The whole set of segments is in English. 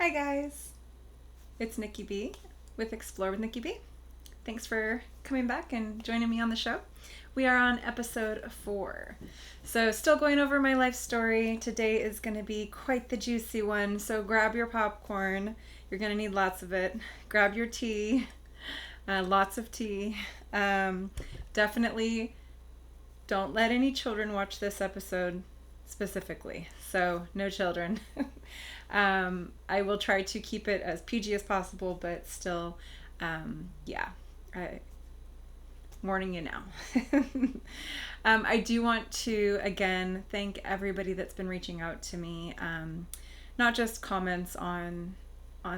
Hi guys, it's Nicki B with Explore with Nicki B. Thanks for coming back and joining me on the show. We are on episode 4. So still going over my life story. Today is going to be quite the juicy one. So grab your popcorn. You're going to need lots of it. Grab your tea. Lots of tea. Definitely don't let any children watch this episode specifically. So no children. I will try to keep it as PG as possible, but still, warning you now. I do want to, again, thank everybody that's been reaching out to me. Not just comments on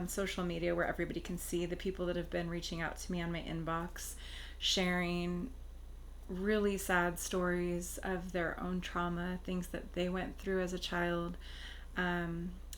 social media where everybody can see the people that have been reaching out to me on my inbox, sharing really sad stories of their own trauma, things that they went through as a child.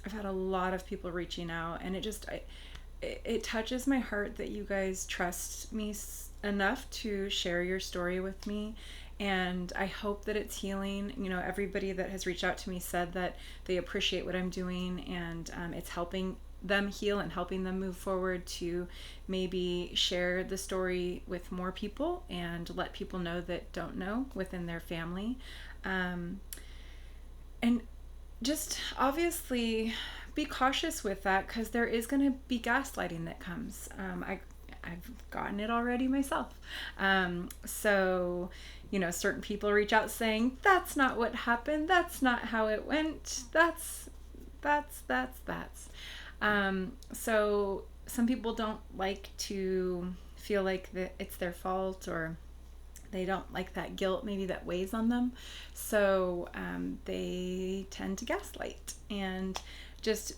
I've had a lot of people reaching out, and it touches my heart that you guys trust me enough to share your story with me, and I hope that it's healing. You know, everybody that has reached out to me said that they appreciate what I'm doing, and it's helping them heal and helping them move forward to maybe share the story with more people and let people know that don't know within their family. And just obviously be cautious with that, because there is going to be gaslighting that comes. I've gotten it already myself. So, you know, certain people reach out saying, that's not what happened. That's not how it went. That's. So some people don't like to feel like that it's their fault, or they don't like that guilt maybe that weighs on them. So they tend to gaslight, and just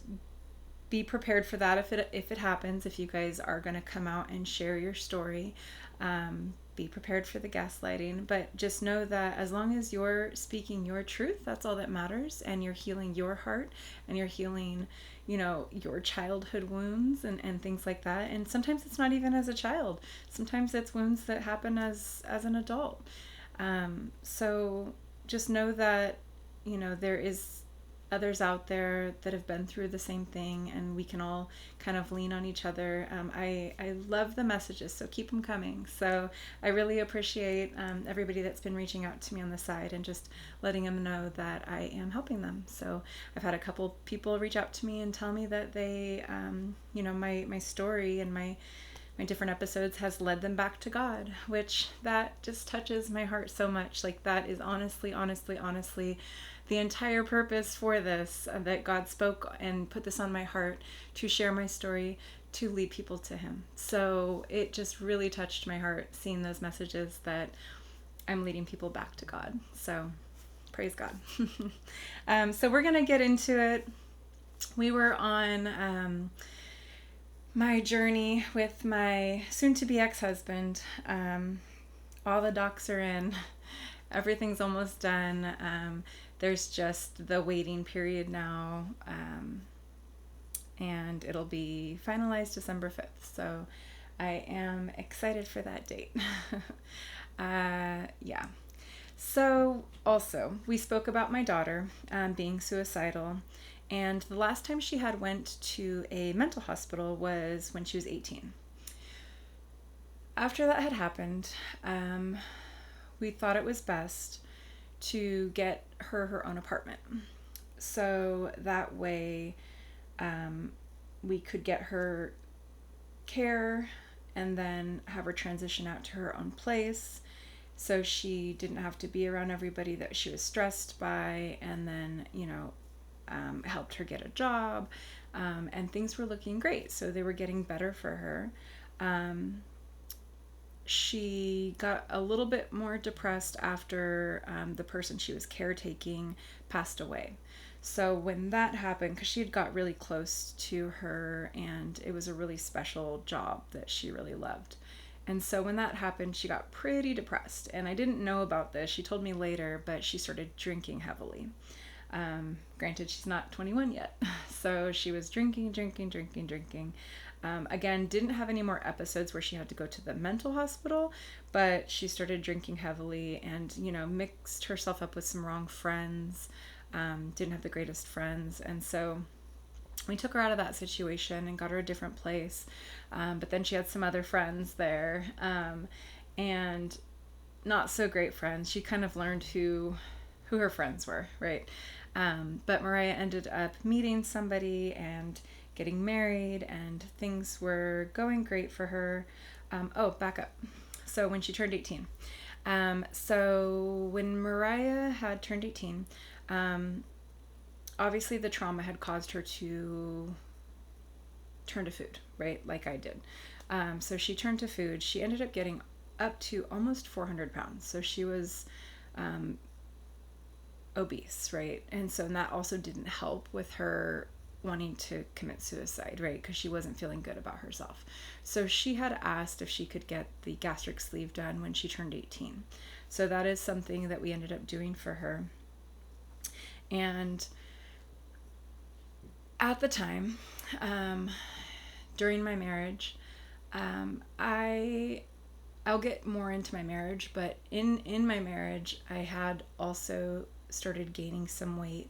be prepared for that if it happens. If you guys are going to come out and share your story, be prepared for the gaslighting. But just know that as long as you're speaking your truth, that's all that matters, and you're healing your heart, and you're healing, you know, your childhood wounds and things like that. And sometimes it's not even as a child. Sometimes it's wounds that happen as an adult. So just know that, you know, there is others out there that have been through the same thing, and we can all kind of lean on each other. I love the messages, so keep them coming. So I really appreciate everybody that's been reaching out to me on the side and just letting them know that I am helping them. So I've had a couple people reach out to me and tell me that they, you know, my story and my different episodes has led them back to God, which that just touches my heart so much. Like, that is honestly the entire purpose for this, that God spoke and put this on my heart to share my story, to lead people to Him. So it just really touched my heart seeing those messages that I'm leading people back to God. So praise God. So we're going to get into it. We were on my journey with my soon-to-be ex-husband. All the docs are in. Everything's almost done. There's just the waiting period now, and it'll be finalized December 5th. So I am excited for that date. Yeah. So also, we spoke about my daughter being suicidal. And the last time she had went to a mental hospital was when she was 18. After that had happened, we thought it was best to get her own apartment. So that way we could get her care and then have her transition out to her own place, so she didn't have to be around everybody that she was stressed by, and then, you know, helped her get a job, and things were looking great. So they were getting better for her. She got a little bit more depressed after the person she was caretaking passed away. So when that happened, because she had got really close to her, and it was a really special job that she really loved. And so when that happened, she got pretty depressed. And I didn't know about this. She told me later, but she started drinking heavily. Granted, she's not 21 yet. So she was drinking. Again, didn't have any more episodes where she had to go to the mental hospital, but she started drinking heavily and, you know, mixed herself up with some wrong friends, didn't have the greatest friends. And so we took her out of that situation and got her a different place. But then she had some other friends there, and not so great friends. She kind of learned who her friends were, right? But Mariah ended up meeting somebody and getting married, and things were going great for her. Back up. So when she turned 18. So when Mariah had turned 18, obviously the trauma had caused her to turn to food, right? Like I did. So she turned to food. She ended up getting up to almost 400 pounds. So she was obese, right? And so that also didn't help with her wanting to commit suicide, right? Because she wasn't feeling good about herself. So she had asked if she could get the gastric sleeve done when she turned 18. So that is something that we ended up doing for her. And at the time, during my marriage, I'll get more into my marriage, but in my marriage, I had also started gaining some weight.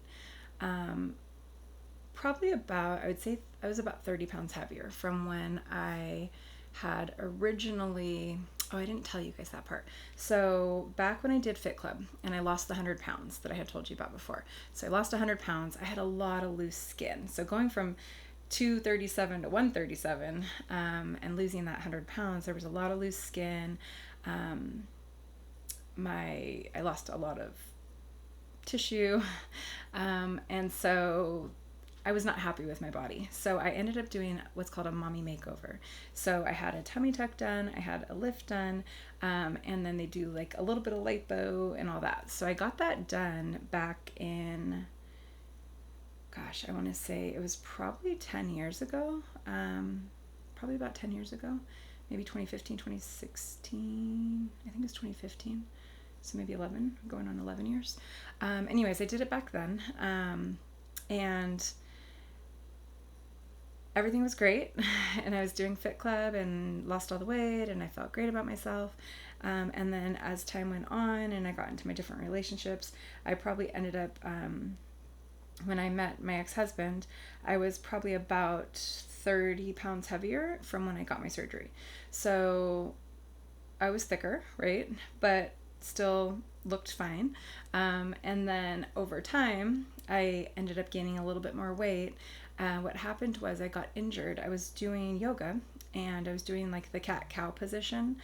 Probably about, I would say I was about 30 pounds heavier from when I had originally, I didn't tell you guys that part. So back when I did Fit Club and I lost the 100 pounds that I had told you about before. So I lost 100 pounds. I had a lot of loose skin. So going from 237 to 137 and losing that 100 pounds, there was a lot of loose skin. I lost a lot of tissue. And so I was not happy with my body. So I ended up doing what's called a mommy makeover. So I had a tummy tuck done, I had a lift done, and then they do like a little bit of lipo and all that. So I got that done back in, I want to say it was probably 10 years ago. Probably about 10 years ago. Maybe 2015, 2016. I think it was 2015. So maybe 11, going on 11 years. Anyways, I did it back then. And everything was great, and I was doing Fit Club and lost all the weight, and I felt great about myself. And then as time went on and I got into my different relationships, I probably ended up, when I met my ex-husband, I was probably about 30 pounds heavier from when I got my surgery. So I was thicker, right? But still looked fine. And then over time, I ended up gaining a little bit more weight. What happened was I got injured. I was doing yoga and I was doing like the cat-cow position.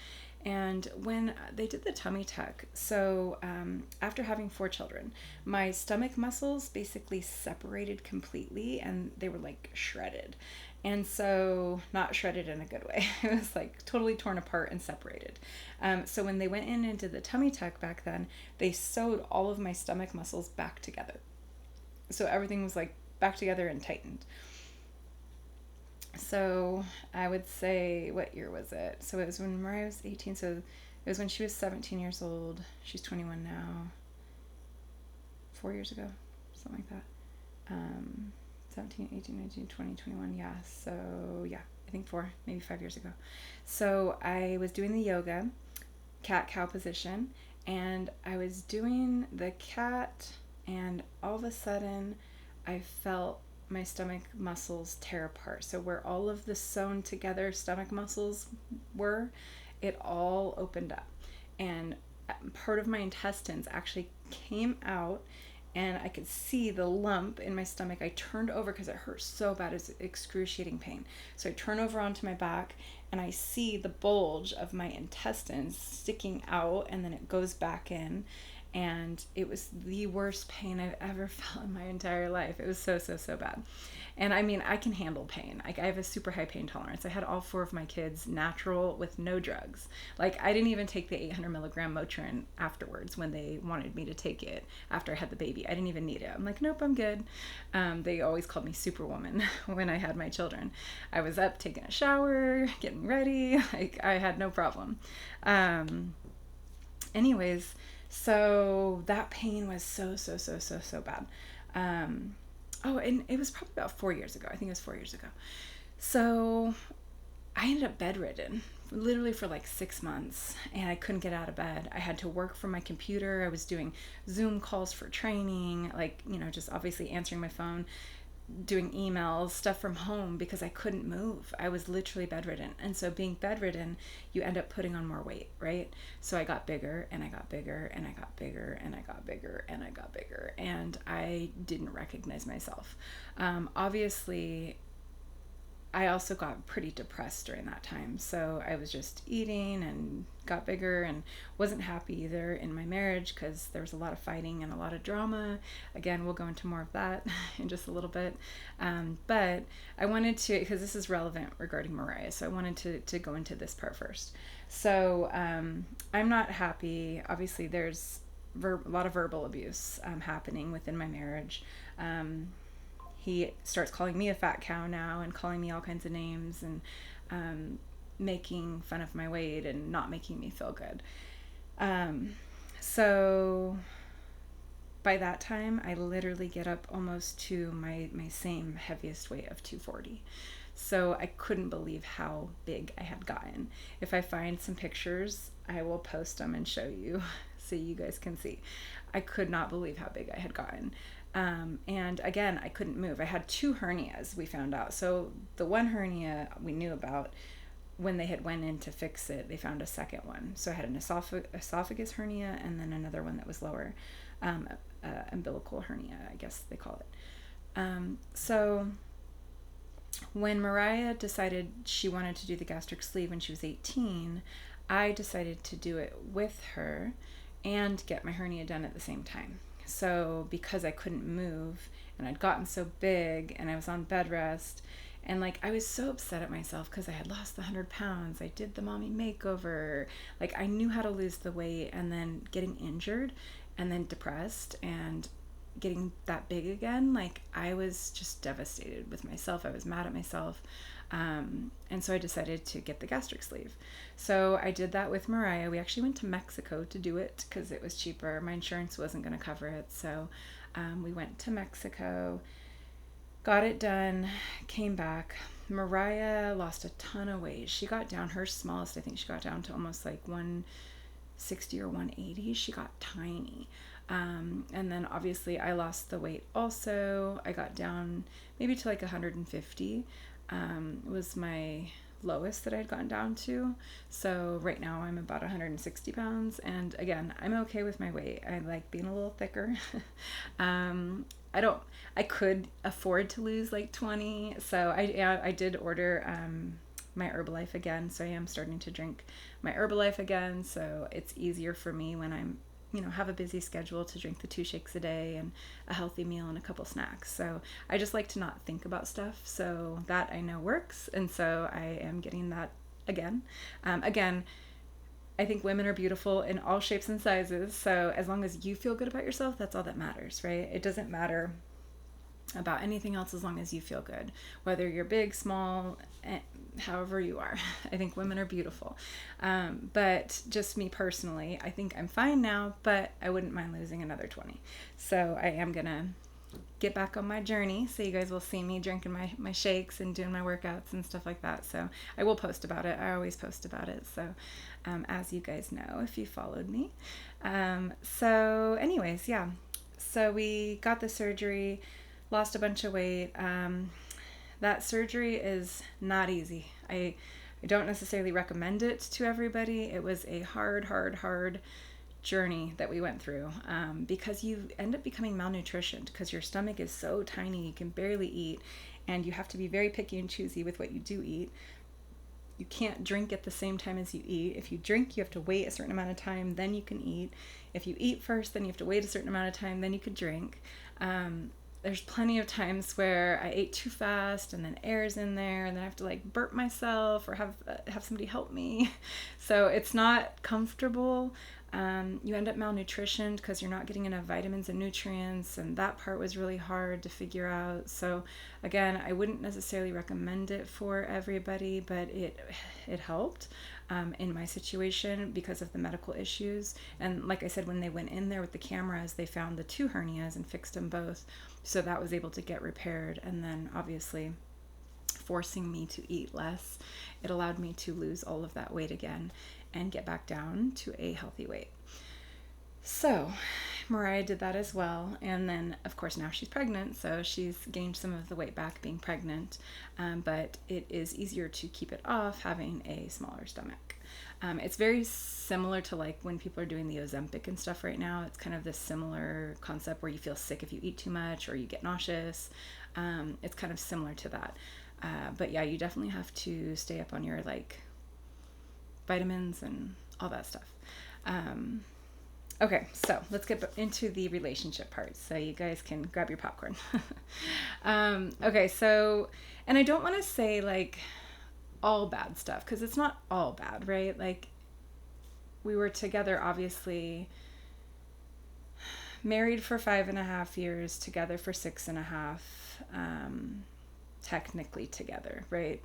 And when they did the tummy tuck, so after having 4 children, my stomach muscles basically separated completely and they were like shredded. And so, not shredded in a good way. It was like totally torn apart and separated. So when they went in and did the tummy tuck back then, they sewed all of my stomach muscles back together. So everything was like back together and tightened. So I would say, what year was it? So it was when Mariah was 18. So it was when she was 17 years old. She's 21 now. 4 years ago, something like that. 17, 18, 19, 20, 21. Yeah. So yeah, I think 4, maybe 5 years ago. So I was doing the yoga, cat-cow position, and I was doing the cat, and all of a sudden I felt my stomach muscles tear apart. So where all of the sewn together stomach muscles were, it all opened up. And part of my intestines actually came out, and I could see the lump in my stomach. I turned over because it hurt so bad. It was excruciating pain. So I turn over onto my back, and I see the bulge of my intestines sticking out, and then it goes back in. And it was the worst pain I've ever felt in my entire life. It was so bad. And I mean, I can handle pain. Like, I have a super high pain tolerance. I had all 4 of my kids natural with no drugs. Like, I didn't even take the 800 milligram Motrin afterwards when they wanted me to take it after I had the baby. I didn't even need it. I'm like, nope, I'm good. They always called me Superwoman when I had my children. I was up taking a shower, getting ready. Like, I had no problem. Anyways, so that pain was so bad. And it was probably about 4 years ago. I think it was 4 years ago. So I ended up bedridden literally for like 6 months, and I couldn't get out of bed. I had to work from my computer. I was doing Zoom calls for training, like, just obviously answering my phone. doing emails, stuff from home, because I couldn't move. I was literally bedridden. And so being bedridden, you end up putting on more weight, right? So I got bigger and I got bigger and I got bigger and I got bigger and I got bigger, and I didn't recognize myself. Obviously, I also got pretty depressed during that time. So I was just eating and got bigger, and wasn't happy either in my marriage because there was a lot of fighting and a lot of drama. Again, we'll go into more of that in just a little bit. But I wanted to, because this is relevant regarding Mariah, so I wanted to go into this part first. So I'm not happy. Obviously, there's a lot of verbal abuse happening within my marriage. He starts calling me a fat cow now and calling me all kinds of names, and making fun of my weight and not making me feel good. So by that time, I literally get up almost to my same heaviest weight of 240. So I couldn't believe how big I had gotten. If I find some pictures, I will post them and show you so you guys can see. I could not believe how big I had gotten. And again, I couldn't move. I had 2 hernias, we found out. So the one hernia we knew about, when they had went in to fix it, they found a second one. So I had an esophagus hernia, and then another one that was lower, umbilical hernia, I guess they call it. So when Mariah decided she wanted to do the gastric sleeve when she was 18, I decided to do it with her and get my hernia done at the same time. So because I couldn't move and I'd gotten so big and I was on bed rest, and like I was so upset at myself because I had lost the 100 pounds. I did the mommy makeover. Like I knew how to lose the weight, and then getting injured and then depressed and getting that big again, like I was just devastated with myself. I was mad at myself. And so I decided to get the gastric sleeve. So I did that with Mariah. We actually went to Mexico to do it because it was cheaper. My insurance wasn't going to cover it. So we went to Mexico, got it done, came back. Mariah lost a ton of weight. She got down, her smallest, I think she got down to almost like 160 or 180. She got tiny. And then obviously I lost the weight also. I got down maybe to like 150. Was my lowest that I'd gotten down to. So right now I'm about 160 pounds. And again, I'm okay with my weight. I like being a little thicker. I could afford to lose like 20. So I did order, my Herbalife again. So I am starting to drink my Herbalife again. So it's easier for me when I'm, have a busy schedule to drink the 2 shakes a day and a healthy meal and a couple snacks. So I just like to not think about stuff. So that I know works. And so I am getting that again. Again, I think women are beautiful in all shapes and sizes. So as long as you feel good about yourself, that's all that matters, right? It doesn't matter about anything else as long as you feel good, whether you're big, small, however you are. I think women are beautiful. But just me personally, I think I'm fine now, but I wouldn't mind losing another 20. So I am gonna get back on my journey. So you guys will see me drinking my shakes and doing my workouts and stuff like that. So I will post about it. I always post about it. So as you guys know, if you followed me. So anyways, yeah. So we got the surgery, lost a bunch of weight. That surgery is not easy. I don't necessarily recommend it to everybody. It was a hard journey that we went through, because you end up becoming malnutritioned because your stomach is so tiny, you can barely eat, and you have to be very picky and choosy with what you do eat. You can't drink at the same time as you eat. If you drink, you have to wait a certain amount of time, then you can eat. If you eat first, then you have to wait a certain amount of time, then you could drink. There's plenty of times where I ate too fast and then air's in there, and then I have to like burp myself or have somebody help me. So it's not comfortable. You end up malnutritioned because you're not getting enough vitamins and nutrients, and that part was really hard to figure out. So again, I wouldn't necessarily recommend it for everybody, but it helped in my situation because of the medical issues. And like I said, when they went in there with the cameras, they found the 2 hernias and fixed them both. So that was able to get repaired. And then obviously forcing me to eat less, it allowed me to lose all of that weight again and get back down to a healthy weight. So Mariah did that as well. And then, of course, now she's pregnant, so she's gained some of the weight back being pregnant. But it is easier to keep it off having a smaller stomach. It's very similar to like when people are doing the Ozempic and stuff right now. It's kind of this similar concept where you feel sick if you eat too much or you get nauseous. It's kind of similar to that. But yeah, you definitely have to stay up on your like vitamins and all that stuff. Okay, so let's get into the relationship part so you guys can grab your popcorn. Okay, so, and I don't want to say like all bad stuff because it's not all bad, right? Like we were together, obviously married for 5.5 years, together for 6.5, technically together, right?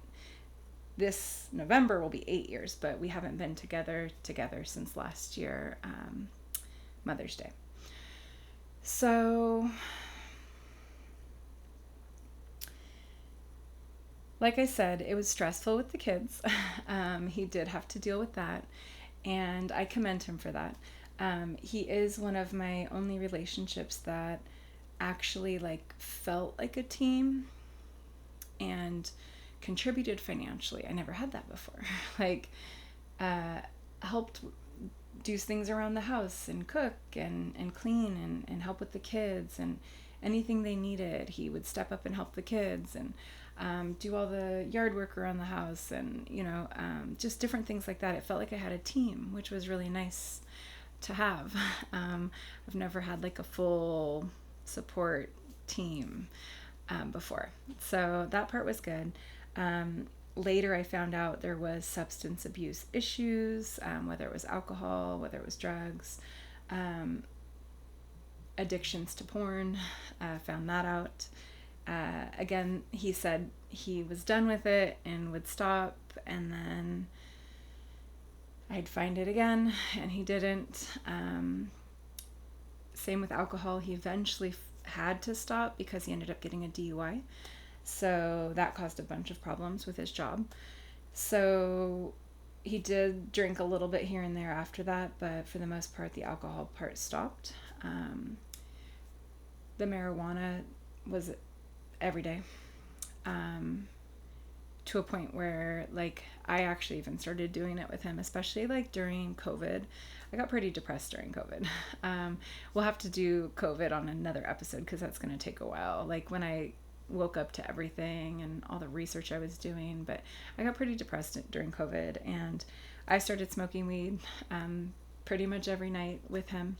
This November will be 8 years, but we haven't been together since last year, Mother's Day. So, like I said, it was stressful with the kids. He did have to deal with that, and I commend him for that. He is one of my only relationships that actually like felt like a team and contributed financially. I never had that before. Like, helped do things around the house and cook and clean and help with the kids, and anything they needed, he would step up and help the kids and do all the yard work around the house and, just different things like that. It felt like I had a team, which was really nice to have. I've never had like a full support team before. So that part was good. Later I found out there was substance abuse issues, whether it was alcohol, whether it was drugs, addictions to porn, found that out. Again, he said he was done with it and would stop, and then I'd find it again, and he didn't. Same with alcohol. He eventually had to stop because he ended up getting a DUI. So that caused a bunch of problems with his job. So he did drink a little bit here and there after that, but for the most part, the alcohol part stopped. The marijuana was every day, to a point where like I actually even started doing it with him, especially like during COVID. I got pretty depressed during COVID. We'll have to do COVID on another episode because that's going to take a while. Like when I woke up to everything and all the research I was doing, but I got pretty depressed during COVID, and I started smoking weed pretty much every night with him.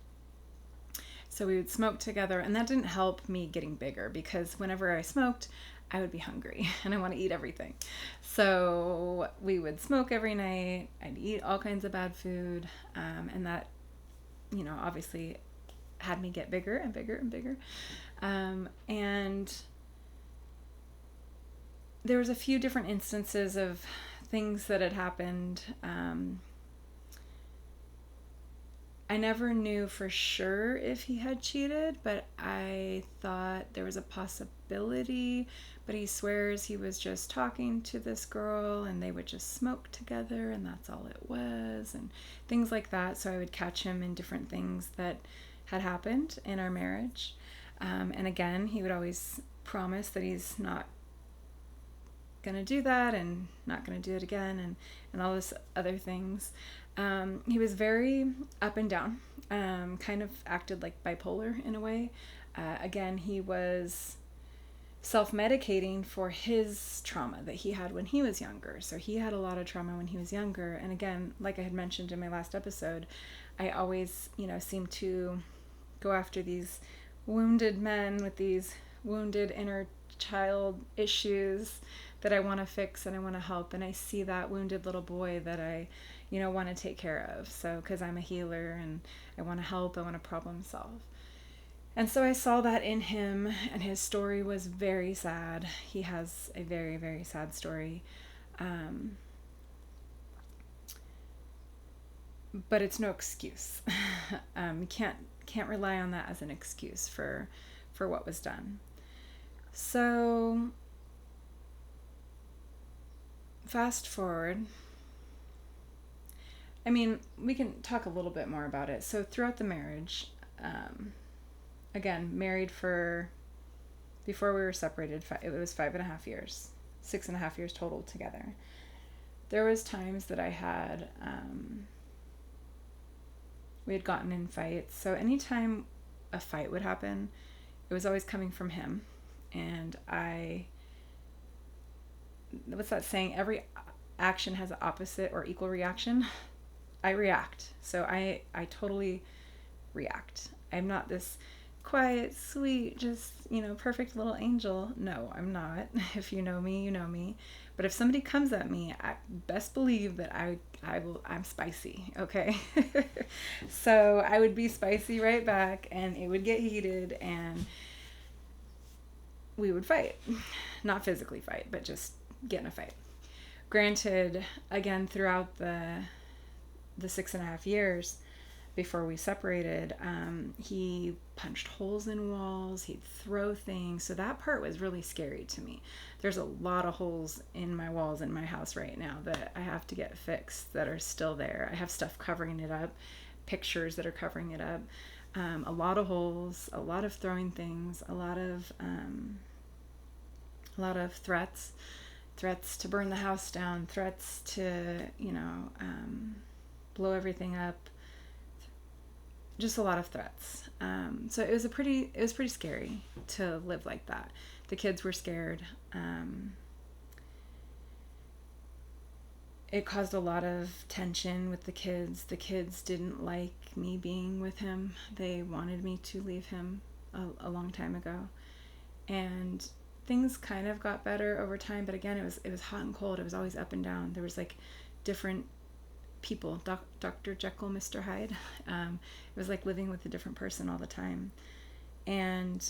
So we would smoke together, and that didn't help me getting bigger because whenever I smoked, I would be hungry and I want to eat everything. So we would smoke every night. I'd eat all kinds of bad food, and that, obviously had me get bigger and bigger and bigger. And there was a few different instances of things that had happened. I never knew for sure if he had cheated, but I thought there was a possibility. But he swears he was just talking to this girl and they would just smoke together and that's all it was, and things like that. So I would catch him in different things that had happened in our marriage. And again, he would always promise that he's not going to do that and not going to do it again and all this other things. He was very up and down, kind of acted like bipolar in a way. Again, he was self-medicating for his trauma that he had when he was younger. So he had a lot of trauma when he was younger. And again, like I had mentioned in my last episode, I always, seem to go after these wounded men with these wounded inner child issues that I want to fix and I want to help. And I see that wounded little boy that I, want to take care of. So, because I'm a healer and I want to help, I want to problem solve. And so I saw that in him, and his story was very sad. He has a very, very sad story. But it's no excuse. You can't rely on that as an excuse for what was done. So fast forward. I mean, we can talk a little bit more about it. So throughout the marriage, again, married for, before we were separated, it was 5.5 years, 6.5 years total together. There was times that I had, we had gotten in fights. So anytime a fight would happen, it was always coming from him. And what's that saying? Every action has an opposite or equal reaction. I react. So I totally react. I'm not this quiet, sweet, just, perfect little angel. No, I'm not. If you know me, you know me. But if somebody comes at me, I best believe that I'm spicy, okay? So I would be spicy right back, and it would get heated, and we would fight. Not physically fight, but just get in a fight. Granted, again, throughout the 6.5 years before we separated, he punched holes in walls, he'd throw things. So that part was really scary to me. There's a lot of holes in my walls in my house right now that I have to get fixed, that are still there. I have stuff covering it up, pictures that are covering it up. A lot of holes, a lot of throwing things, a lot of threats to burn the house down, threats to, blow everything up. Just a lot of threats. So it was pretty scary to live like that. The kids were scared. It caused a lot of tension with the kids. The kids didn't like me being with him. They wanted me to leave him a long time ago. And things kind of got better over time, but again, it was hot and cold. It was always up and down. There was like different people, Dr. Jekyll, Mr. Hyde. It was like living with a different person all the time. And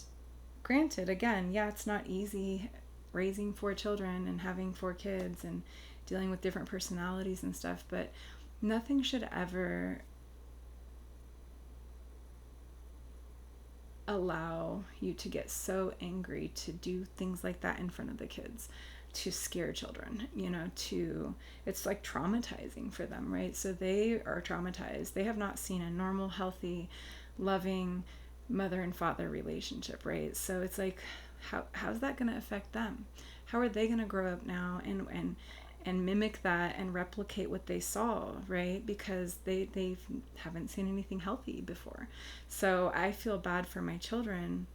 granted, again, yeah, it's not easy raising 4 children and having 4 kids and dealing with different personalities and stuff, but nothing should ever allow you to get so angry to do things like that in front of the kids, to scare children, it's like traumatizing for them, right? So they are traumatized. They have not seen a normal, healthy, loving mother and father relationship, right? So it's like, how's that going to affect them? How are they going to grow up now and mimic that and replicate what they saw, right? Because they haven't seen anything healthy before. So I feel bad for my children,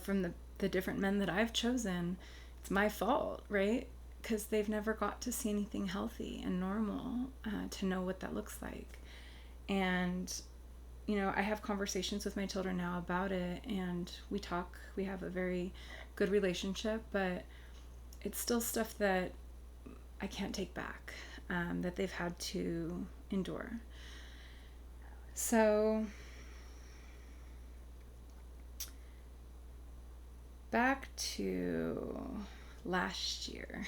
from the different men that I've chosen. It's my fault, right? Because they've never got to see anything healthy and normal, to know what that looks like. And, I have conversations with my children now about it, and we talk. We have a very good relationship, but it's still stuff that I can't take back, that they've had to endure. So back to last year.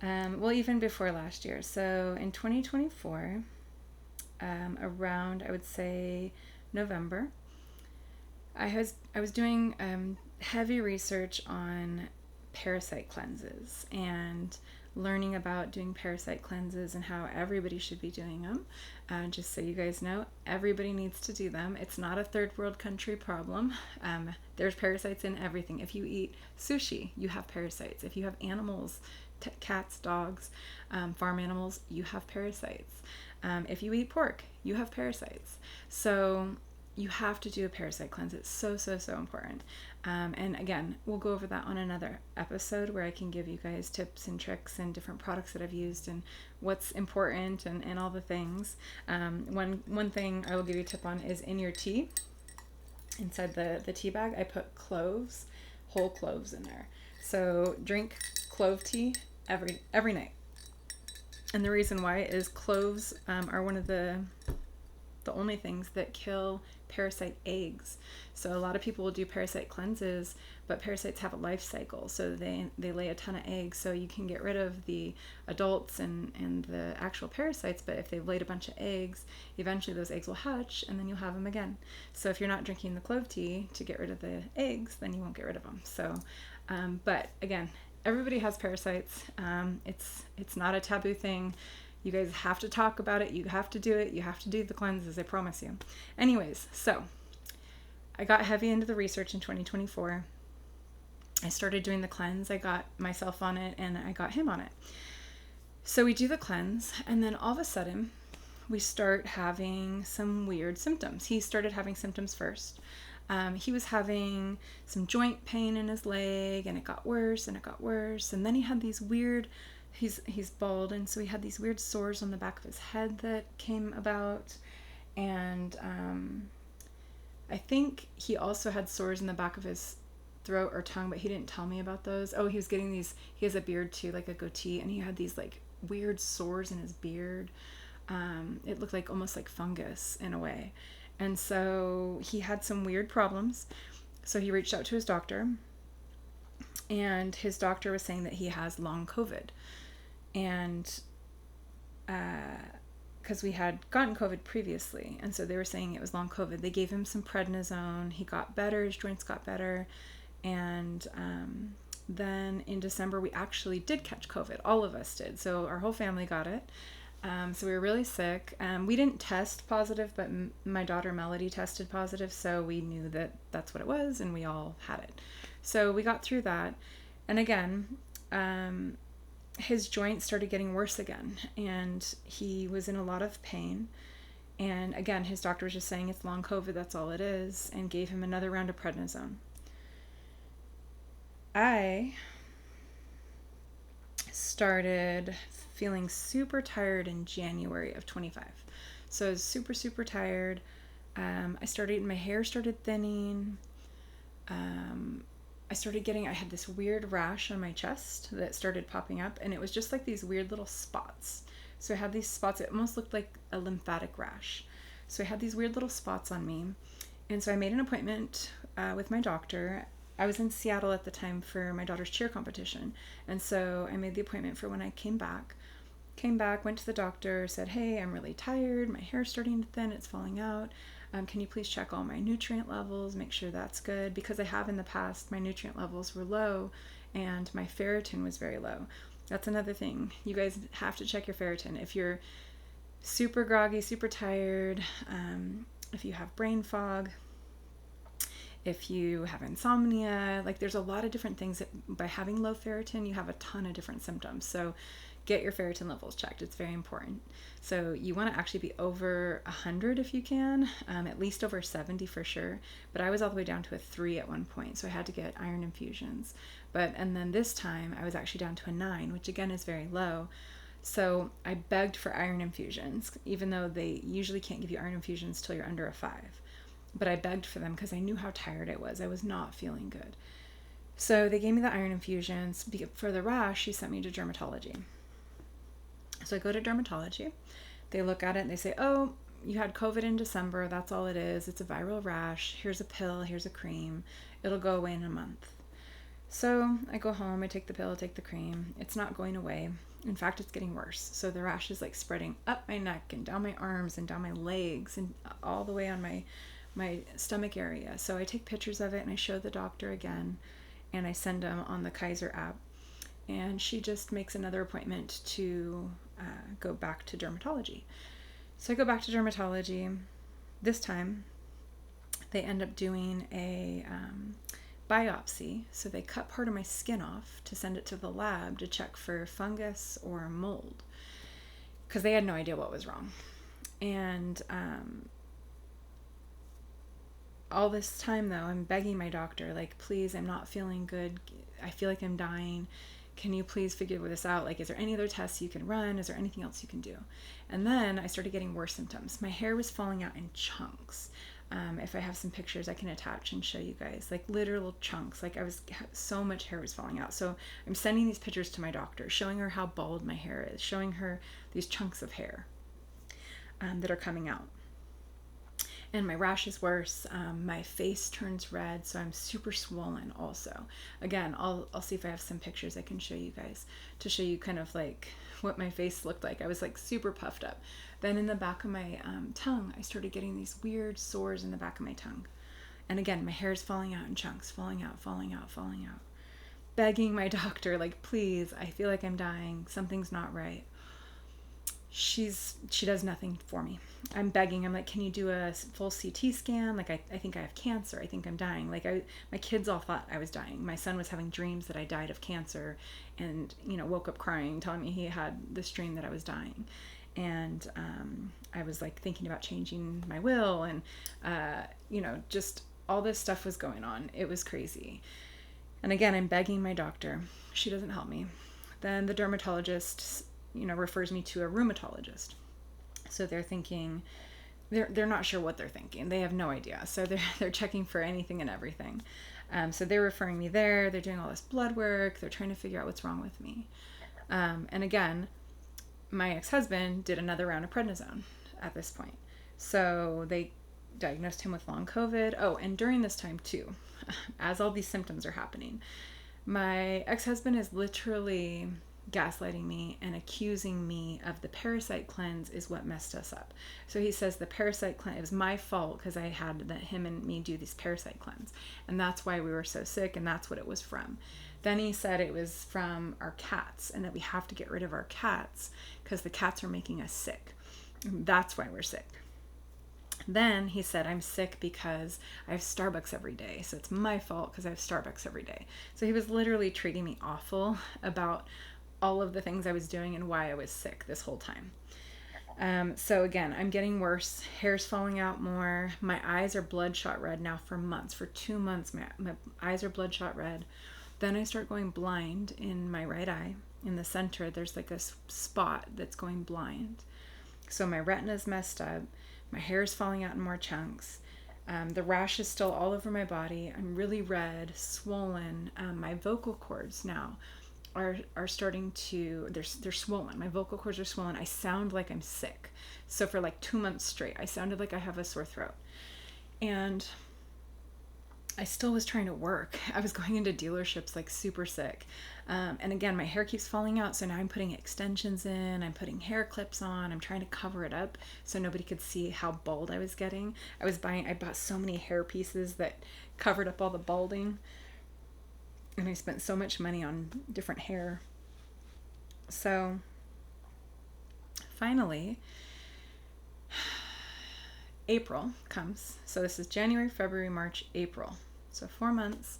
Well, even before last year. So in 2024, around, I would say, November, I was doing heavy research on parasite cleanses and learning about doing parasite cleanses and how everybody should be doing them. Just so you guys know, everybody needs to do them. It's not a third world country problem. There's parasites in everything. If you eat sushi, you have parasites. If you have animals, cats, dogs, farm animals, you have parasites. If you eat pork, you have parasites. So you have to do a parasite cleanse. It's so, so, so important. And again, we'll go over that on another episode where I can give you guys tips and tricks and different products that I've used and what's important and all the things. One thing I will give you a tip on is in your tea. Inside the tea bag, I put cloves, whole cloves in there. So drink clove tea every night. And the reason why is cloves are one of the only things that kill parasite eggs. So a lot of people will do parasite cleanses, but parasites have a life cycle, so they lay a ton of eggs. So you can get rid of the adults and the actual parasites, but if they've laid a bunch of eggs, eventually those eggs will hatch and then you'll have them again. So if you're not drinking the clove tea to get rid of the eggs, then you won't get rid of them. So but again, everybody has parasites. It's not a taboo thing. You guys have to talk about it. You have to do it. You have to do the cleanses, I promise you. Anyways, so I got heavy into the research in 2024. I started doing the cleanse. I got myself on it and I got him on it. So we do the cleanse, and then all of a sudden we start having some weird symptoms. He started having symptoms first. He was having some joint pain in his leg, and it got worse and it got worse. And then he had these weird, he's bald, and so he had these weird sores on the back of his head that came about. And I think he also had sores in the back of his throat or tongue, but he didn't tell me about those. Oh, he was getting these, he has a beard too, like a goatee, and he had these like weird sores in his beard. It looked like almost like fungus in a way. And so he had some weird problems. So he reached out to his doctor, and his doctor was saying that he has long COVID. And because we had gotten COVID previously, and so they were saying it was long COVID. They gave him some prednisone. He got better. His joints got better. And then in December, we actually did catch COVID. All of us did. So our whole family got it. So we were really sick. We didn't test positive, but my daughter Melody tested positive, so we knew that that's what it was, and we all had it. So we got through that. And again, his joints started getting worse again, and he was in a lot of pain. And again, his doctor was just saying it's long COVID, that's all it is, and gave him another round of prednisone. I started feeling super tired in January of 25. So I was super, super tired. My hair started thinning. I had this weird rash on my chest that started popping up, and it was just like these weird little spots. So I had these spots, it almost looked like a lymphatic rash. So I had these weird little spots on me. And so I made an appointment with my doctor. I was in Seattle at the time for my daughter's cheer competition. And so I made the appointment for when I came back, went to the doctor, said, hey, I'm really tired. My hair's starting to thin. It's falling out. Can you please check all my nutrient levels, make sure that's good? Because I have in the past, my nutrient levels were low and my ferritin was very low. That's another thing. You guys have to check your ferritin. If you're super groggy, super tired, if you have brain fog, if you have insomnia, like there's a lot of different things that by having low ferritin, you have a ton of different symptoms. So get your ferritin levels checked. It's very important. So you want to actually be over 100 if you can, at least over 70 for sure. But I was all the way down to a 3 at one point, so I had to get iron infusions. And then this time I was actually down to a 9, which again is very low. So I begged for iron infusions, even though they usually can't give you iron infusions till you're under a 5. But I begged for them because I knew how tired I was. I was not feeling good. So they gave me the iron infusions. For the rash, she sent me to dermatology. So I go to dermatology. They look at it and they say, oh, you had COVID in December. That's all it is. It's a viral rash. Here's a pill. Here's a cream. It'll go away in a month. So I go home. I take the pill, take the cream. It's not going away. In fact, it's getting worse. So the rash is like spreading up my neck and down my arms and down my legs and all the way on my stomach area. So I take pictures of it and I show the doctor again, and I send them on the Kaiser app, and she just makes another appointment to go back to dermatology. So I go back to dermatology. This time they end up doing a biopsy. So they cut part of my skin off to send it to the lab to check for fungus or mold, because they had no idea what was wrong. And all this time though, I'm begging my doctor, like, please, I'm not feeling good. I feel like I'm dying. Can you please figure this out? Like, is there any other tests you can run? Is there anything else you can do? And then I started getting worse symptoms. My hair was falling out in chunks. If I have some pictures I can attach and show you guys, like literal chunks. Like so much hair was falling out. So I'm sending these pictures to my doctor, showing her how bald my hair is, showing her these chunks of hair that are coming out. And my rash is worse. My face turns red, so I'm super swollen also. Again, I'll see if I have some pictures I can show you guys to show you kind of like what my face looked like. I was like super puffed up. Then in the back of my tongue, I started getting these weird sores in the back of my tongue. And again, my hair is falling out in chunks, falling out. Begging my doctor, like, please, I feel like I'm dying. Something's not right. she does nothing for me. I'm begging. I'm like, can you do a full CT scan? Like, I think I have cancer. I think I'm dying. Like, my kids all thought I was dying. My son was having dreams that I died of cancer, and woke up crying, telling me he had this dream that I was dying. And I was like thinking about changing my will, and just all this stuff was going on. It was crazy. And again, I'm begging my doctor. She doesn't help me. Then the dermatologist refers me to a rheumatologist. So they're thinking, they're not sure what they're thinking. They have no idea. So they're checking for anything and everything. So they're referring me there. They're doing all this blood work. They're trying to figure out what's wrong with me. And again, my ex-husband did another round of prednisone at this point. So they diagnosed him with long COVID. Oh, and during this time too, as all these symptoms are happening, my ex-husband is literally gaslighting me and accusing me of the parasite cleanse is what messed us up. So he says the parasite cleanse, it was my fault because I had him and me do this parasite cleanse, and that's why we were so sick, and that's what it was from. Then he said it was from our cats, and that we have to get rid of our cats because the cats are making us sick. That's why we're sick. Then he said, I'm sick because I have Starbucks every day. So it's my fault because I have Starbucks every day. So he was literally treating me awful about all of the things I was doing and why I was sick this whole time. So again, I'm getting worse. Hair's falling out more. My eyes are bloodshot red now for months. For 2 months, my eyes are bloodshot red. Then I start going blind in my right eye. In the center, there's like a spot that's going blind. So my retina's messed up. My hair is falling out in more chunks. The rash is still all over my body. I'm really red, swollen. My vocal cords now are starting to, they're swollen. My vocal cords are swollen. I sound like I'm sick. So for like 2 months straight, I sounded like I have a sore throat. And I still was trying to work. I was going into dealerships like super sick. And again, my hair keeps falling out. So now I'm putting extensions in. I'm putting hair clips on. I'm trying to cover it up so nobody could see how bald I was getting. I bought so many hair pieces that covered up all the balding. And I spent so much money on different hair. So finally, April comes. So this is January, February, March, April. So 4 months.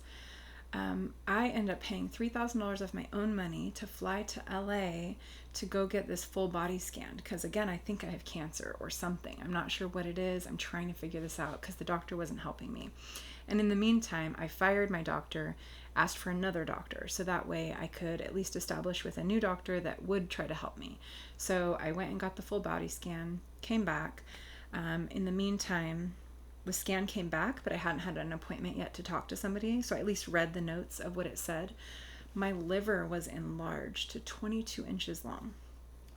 I end up paying $3,000 of my own money to fly to LA to go get this full body scanned. Because again, I think I have cancer or something. I'm not sure what it is. I'm trying to figure this out because the doctor wasn't helping me. And in the meantime, I fired my doctor, asked for another doctor. So that way I could at least establish with a new doctor that would try to help me. So I went and got the full body scan, came back. In the meantime, the scan came back, but I hadn't had an appointment yet to talk to somebody, so I at least read the notes of what it said. My liver was enlarged to 22 inches long.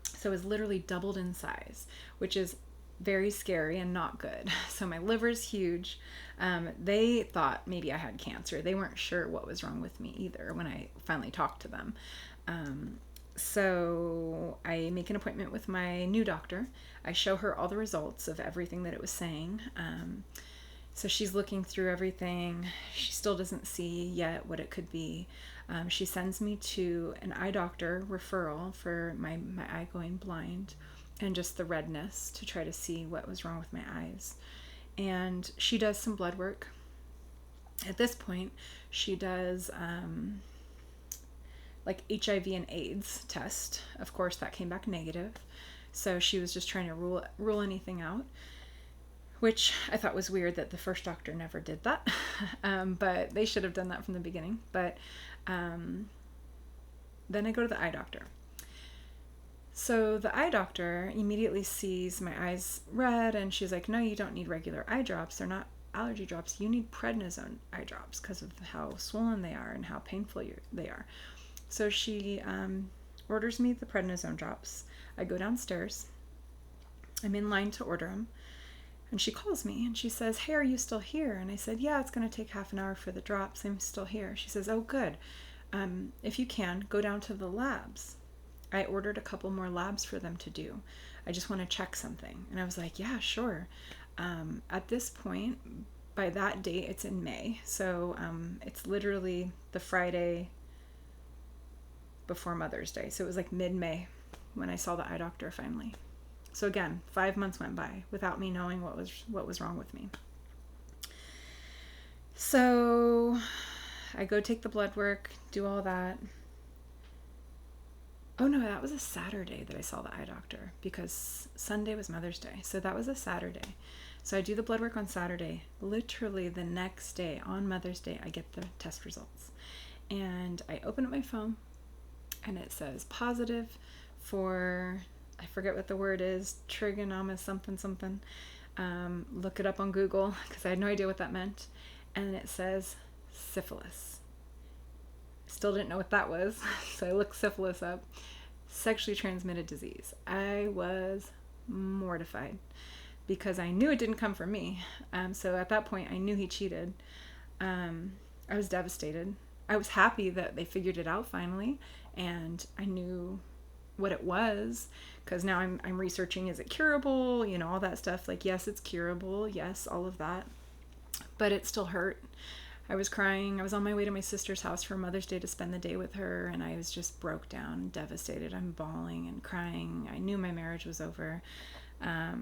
So it was literally doubled in size, which is very scary and not good. So my liver's huge. They thought maybe I had cancer. They weren't sure what was wrong with me either when I finally talked to them. So I make an appointment with my new doctor. I show her all the results of everything that it was saying. So she's looking through everything. She still doesn't see yet what it could be. She sends me to an eye doctor referral for my eye going blind and just the redness to try to see what was wrong with my eyes. And she does some blood work. At this point, she does like HIV and AIDS test. Of course, that came back negative. So she was just trying to rule anything out, which I thought was weird that the first doctor never did that. But they should have done that from the beginning. But then I go to the eye doctor. So the eye doctor immediately sees my eyes red, and she's like, no, you don't need regular eye drops. They're not allergy drops. You need prednisone eye drops because of how swollen they are and how painful they are. So she orders me the prednisone drops. I go downstairs. I'm in line to order them. And she calls me and she says, hey, are you still here? And I said, yeah, it's going to take half an hour for the drops. I'm still here. She says, oh, good. If you can, go down to the labs. I ordered a couple more labs for them to do. I just want to check something. And I was like, yeah, sure. At this point, by that date, it's in May. So it's literally the Friday before Mother's Day. So it was like mid-May when I saw the eye doctor finally. So again, 5 months went by without me knowing what was wrong with me. So I go take the blood work, do all that. Oh no, that was a Saturday that I saw the eye doctor, because Sunday was Mother's Day. So that was a Saturday. So I do the blood work on Saturday. Literally the next day, on Mother's Day, I get the test results. And I open up my phone and it says positive for, I forget what the word is, trigonomas something something. Look it up on Google because I had no idea what that meant. And it says syphilis. Still didn't know what that was, so I looked syphilis up. Sexually transmitted disease. I was mortified because I knew it didn't come from me. So at that point, I knew he cheated. I was devastated. I was happy that they figured it out finally, and I knew what it was, because now I'm researching, is it curable? You know, all that stuff. Like, yes, it's curable. Yes, all of that. But it still hurt. I was crying. I was on my way to my sister's house for Mother's Day to spend the day with her, and I was just broke down, devastated. I'm bawling and crying. I knew my marriage was over. I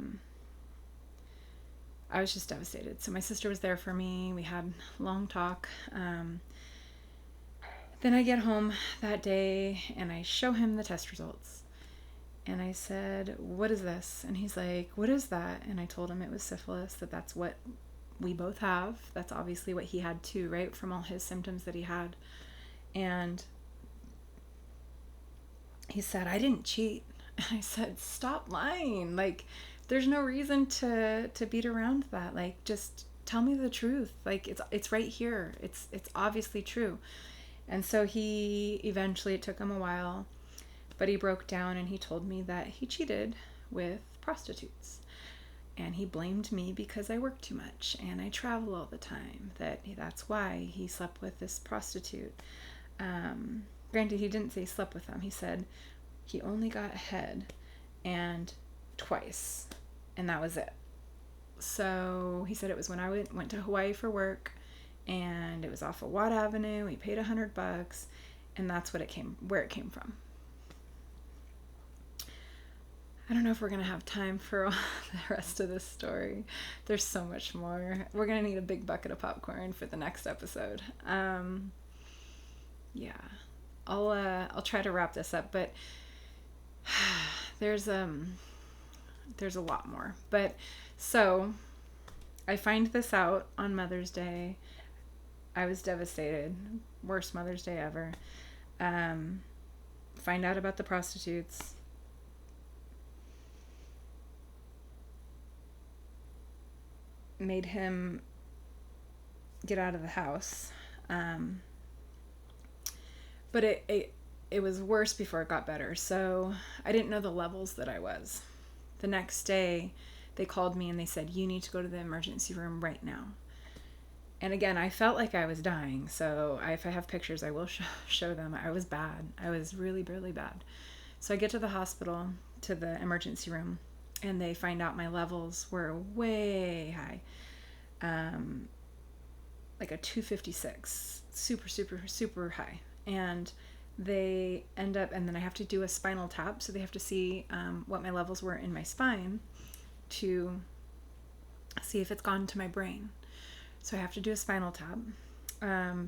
was just devastated. So my sister was there for me. We had a long talk. Then I get home that day, and I show him the test results. And I said, "What is this?" And he's like, "What is that?" And I told him it was syphilis, that's what we both have. That's obviously what he had too, right? From all his symptoms that he had. And he said, "I didn't cheat." And I said, "Stop lying. Like, there's no reason to beat around that. Like, just tell me the truth. Like, it's right here. It's obviously true." And so he eventually, it took him a while, but he broke down and he told me that he cheated with prostitutes. And he blamed me because I work too much and I travel all the time. That's why he slept with this prostitute. Granted, he didn't say he slept with them. He said he only got head and twice, and that was it. So he said it was when I went to Hawaii for work, and it was off of Watt Avenue. He paid $100, and that's where it came from. I don't know if we're gonna have time for all the rest of this story. There's so much more. We're gonna need a big bucket of popcorn for the next episode. Yeah, I'll try to wrap this up, but there's a lot more. But so I find this out on Mother's Day. I was devastated. Worst Mother's Day ever. Find out about the prostitutes. Made him get out of the house. But it was worse before it got better. So I didn't know the levels that I was. The next day, they called me and they said, "You need to go to the emergency room right now." And again, I felt like I was dying. So if I have pictures, I will show them. I was bad. I was really, really bad. So I get to the hospital, to the emergency room, and they find out my levels were way high. Like a 256. Super, super, super high. And they end up, and then I have to do a spinal tap. So they have to see what my levels were in my spine to see if it's gone to my brain. So I have to do a spinal tap.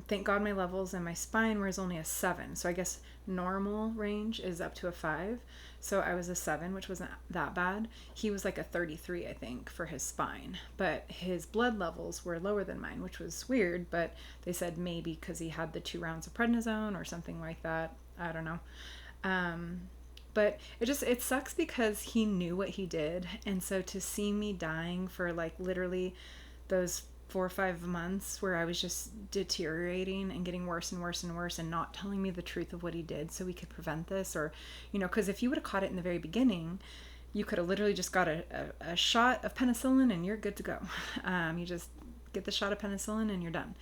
Thank God my levels in my spine was only a 7. So I guess normal range is up to a 5. So I was a 7, which wasn't that bad. He was like a 33, I think, for his spine. But his blood levels were lower than mine, which was weird. But they said maybe because he had the 2 rounds of prednisone or something like that. I don't know. But it sucks because he knew what he did. And so to see me dying for like literally those 4 or 5 months where I was just deteriorating and getting worse and worse and worse, and not telling me the truth of what he did so we could prevent this, or, you know, because if you would have caught it in the very beginning, you could have literally just got a shot of penicillin and you're good to go. You just get the shot of penicillin and you're done.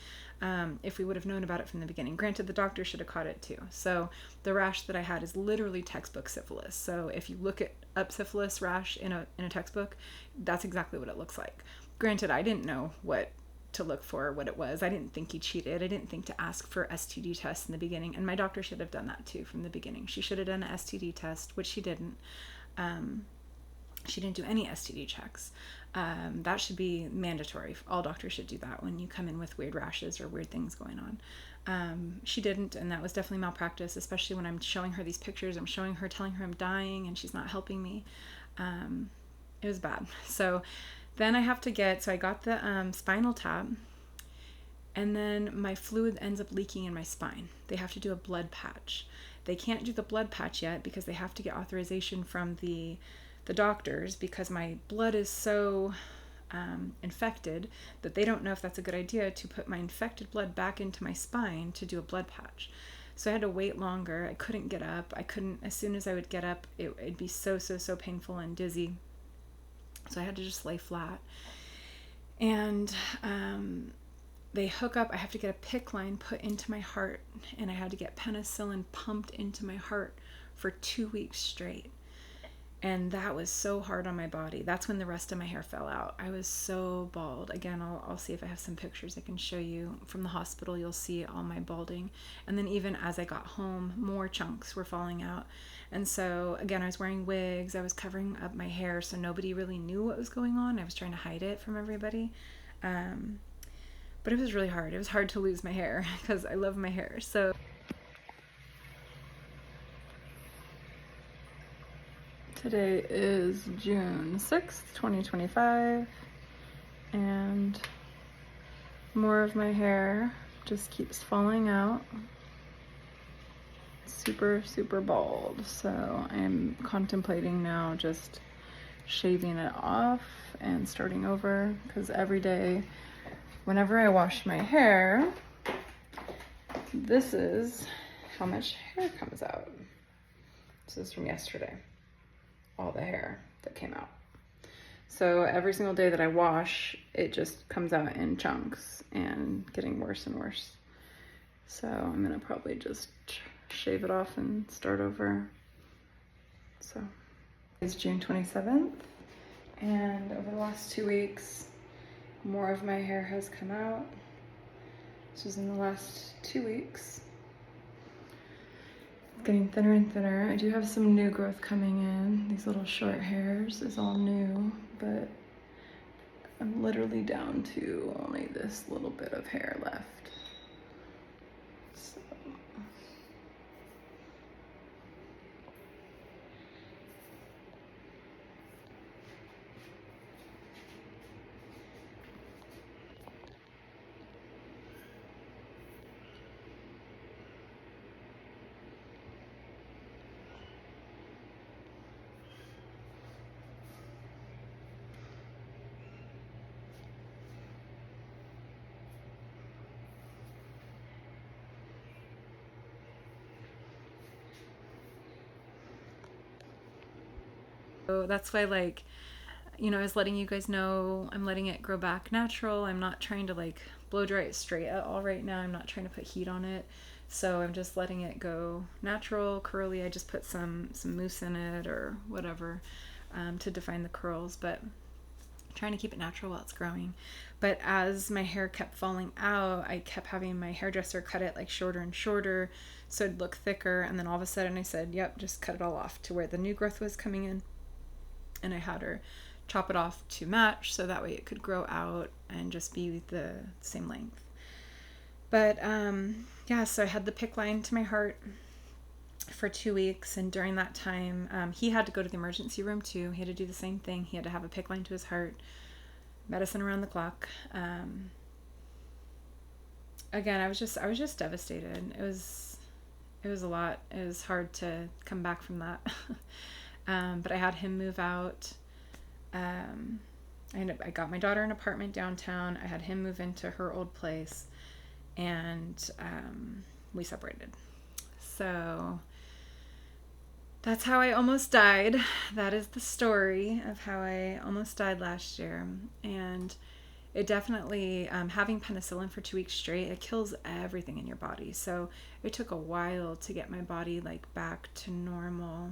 If we would have known about it from the beginning. Granted, the doctor should have caught it too. So the rash that I had is literally textbook syphilis. So if you look up syphilis rash in a textbook, that's exactly what it looks like. Granted, I didn't know what to look for what it was. I didn't think he cheated. I didn't think to ask for STD tests in the beginning. And my doctor should have done that too from the beginning. She should have done an STD test, which she didn't. She didn't do any STD checks. That should be mandatory. All doctors should do that when you come in with weird rashes or weird things going on. She didn't, and that was definitely malpractice, especially when I'm showing her these pictures. I'm showing her, telling her I'm dying, and she's not helping me. It was bad. So then I have to get, so I got the spinal tap, and then my fluid ends up leaking in my spine. They have to do a blood patch. They can't do the blood patch yet because they have to get authorization from the doctors, because my blood is so infected that they don't know if that's a good idea to put my infected blood back into my spine to do a blood patch. So I had to wait longer. I couldn't get up. As soon as I would get up, it'd be so painful and dizzy. So I had to just lay flat. And they hook up, I have to get a PICC line put into my heart, and I had to get penicillin pumped into my heart for 2 weeks straight. And that was so hard on my body. That's when the rest of my hair fell out. I was so bald. Again, I'll see if I have some pictures I can show you from the hospital. You'll see all my balding. And then even as I got home, more chunks were falling out. And so again, I was wearing wigs. I was covering up my hair so nobody really knew what was going on. I was trying to hide it from everybody. But it was really hard. It was hard to lose my hair because I love my hair. So today is June 6th, 2025, and more of my hair just keeps falling out. Super bald. So I'm contemplating now just shaving it off and starting over, because every day whenever I wash my hair, this is how much hair comes out. This is from yesterday. All the hair that came out. So every single day that I wash, it just comes out in chunks and getting worse and worse. So I'm gonna probably just shave it off and start over. So it's June 27th, and over the last 2 weeks, more of my hair has come out. This was in the last 2 weeks. Getting thinner and thinner. I do have some new growth coming in. These little short hairs is all new, but I'm literally down to only this little bit of hair left. So. So that's why, like, I was letting you guys know I'm letting it grow back natural. I'm not trying to like blow dry it straight at all right now. I'm not trying to put heat on it. So I'm just letting it go natural, curly. I just put some mousse in it or whatever to define the curls, but I'm trying to keep it natural while it's growing. But as my hair kept falling out, I kept having my hairdresser cut it like shorter and shorter so it'd look thicker. And then all of a sudden I said, yep, just cut it all off to where the new growth was coming in. And I had her chop it off to match so that way it could grow out and just be the same length. But yeah, so I had the PICC line to my heart for 2 weeks, and during that time he had to go to the emergency room too. He had to do the same thing. He had to have a PICC line to his heart, medicine around the clock. Again, I was just devastated. It was a lot. It was hard to come back from that. But I had him move out. I got my daughter an apartment downtown. I had him move into her old place, and we separated. So that's how I almost died. That is the story of how I almost died last year. And it definitely, having penicillin for 2 weeks straight, it kills everything in your body. So it took a while to get my body like back to normal,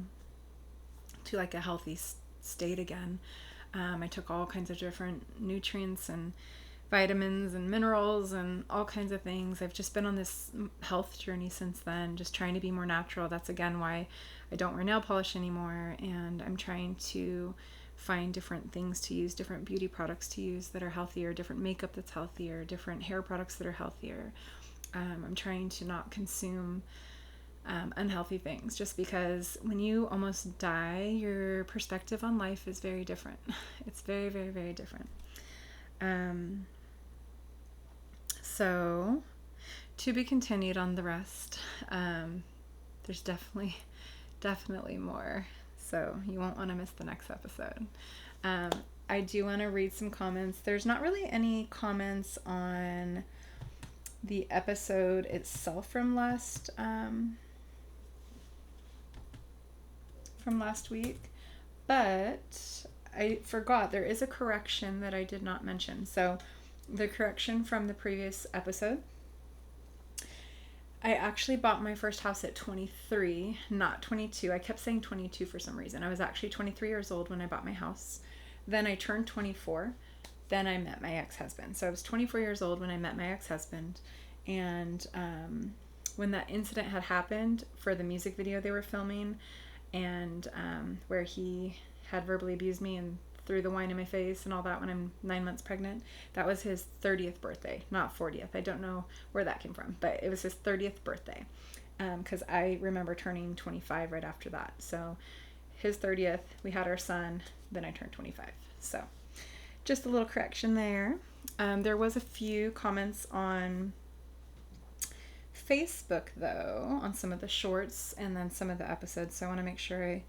to like a healthy state again. I took all kinds of different nutrients and vitamins and minerals and all kinds of things. I've just been on this health journey since then, just trying to be more natural. That's again why I don't wear nail polish anymore, and I'm trying to find different things to use, different beauty products to use that are healthier, different makeup that's healthier, different hair products that are healthier. I'm trying to not consume unhealthy things, just because when you almost die, your perspective on life is very different. It's very, very, very different. So, to be continued on the rest. There's definitely more. So you won't want to miss the next episode. I do want to read some comments. There's not really any comments on the episode itself from last week, but I forgot there is a correction that I did not mention. So the correction from the previous episode, I actually bought my first house at 23, not 22. I kept saying 22 for some reason. I was actually 23 years old when I bought my house. Then I turned 24. Then I met my ex-husband. So I was 24 years old when I met my ex-husband. And when that incident had happened for the music video they were filming, and where he had verbally abused me and threw the wine in my face and all that when I'm 9 months pregnant, that was his 30th birthday, not 40th. I don't know where that came from, but it was his 30th birthday, because I remember turning 25 right after that. So his 30th, we had our son, then I turned 25. So just a little correction there. There was a few comments on Facebook, though, on some of the shorts and then some of the episodes, so I want to make sure I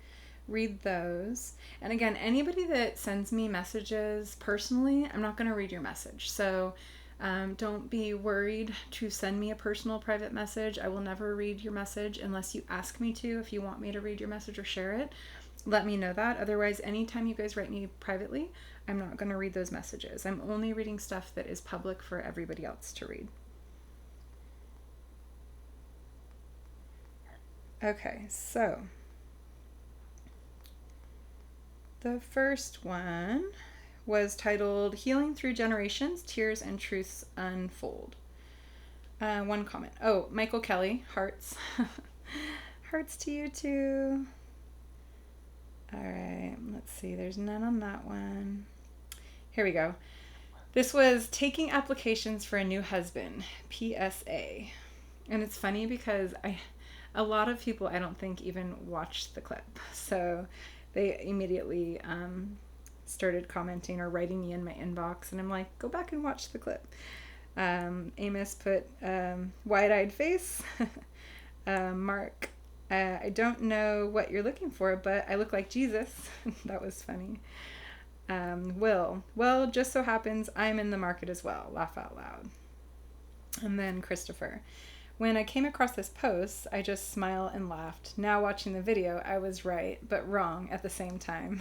read those. And again, anybody that sends me messages personally, I'm not going to read your message. So don't be worried to send me a personal private message. I will never read your message unless you ask me to. If you want me to read your message or share it, let me know that. Otherwise, anytime you guys write me privately, I'm not going to read those messages. I'm only reading stuff that is public for everybody else to read. Okay, so the first one was titled Healing Through Generations, Tears and Truths Unfold. One comment. Oh, Michael Kelly, hearts. Hearts to you too. All right, let's see. There's none on that one. Here we go. This was taking applications for a new husband, PSA. And it's funny because a lot of people I don't think even watched the clip. So they immediately started commenting or writing me in my inbox, and I'm like, go back and watch the clip. Amos put wide-eyed face. Mark, I don't know what you're looking for, but I look like Jesus. That was funny. Will, well, just so happens I'm in the market as well. Laugh out loud. And then Christopher, when I came across this post, I just smiled and laughed. Now watching the video, I was right, but wrong at the same time.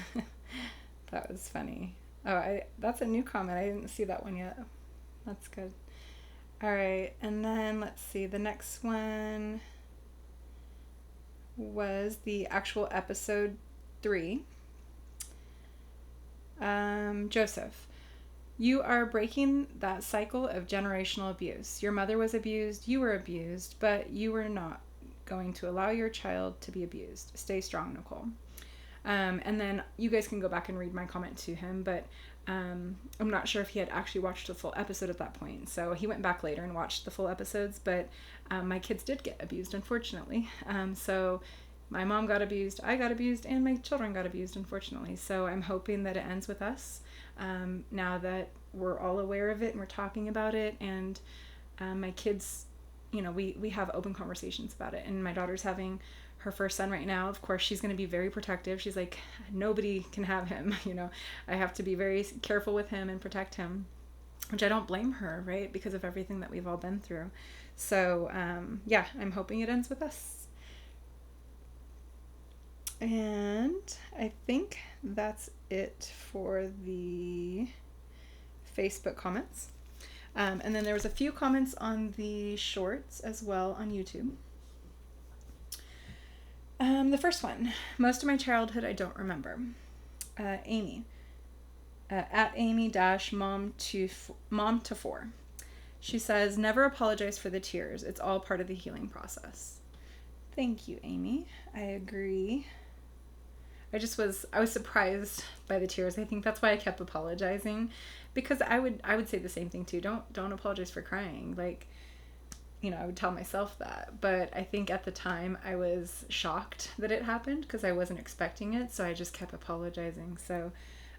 That was funny. Oh, that's a new comment. I didn't see that one yet. That's good. All right, and then let's see. The next one was the actual episode 3. Joseph, you are breaking that cycle of generational abuse. Your mother was abused, you were abused, but you were not going to allow your child to be abused. Stay strong, Nicole. And then you guys can go back and read my comment to him, but I'm not sure if he had actually watched the full episode at that point. So he went back later and watched the full episodes, but my kids did get abused, unfortunately. So my mom got abused, I got abused, and my children got abused, unfortunately. So I'm hoping that it ends with us now that we're all aware of it and we're talking about it. And my kids, you know, we have open conversations about it. And my daughter's having her first son right now. Of course, she's going to be very protective. She's like, nobody can have him. You know, I have to be very careful with him and protect him, which I don't blame her, right? Because of everything that we've all been through. So, yeah, I'm hoping it ends with us. And I think that's it for the Facebook comments. And then there was a few comments on the shorts as well on YouTube. The first one, most of my childhood I don't remember. Amy, at Amy-mom to 4. She says, never apologize for the tears. It's all part of the healing process. Thank you, Amy. I agree. I was surprised by the tears. I think that's why I kept apologizing, because I would say the same thing too. Don't apologize for crying. Like, I would tell myself that. But I think at the time I was shocked that it happened because I wasn't expecting it. So I just kept apologizing. So,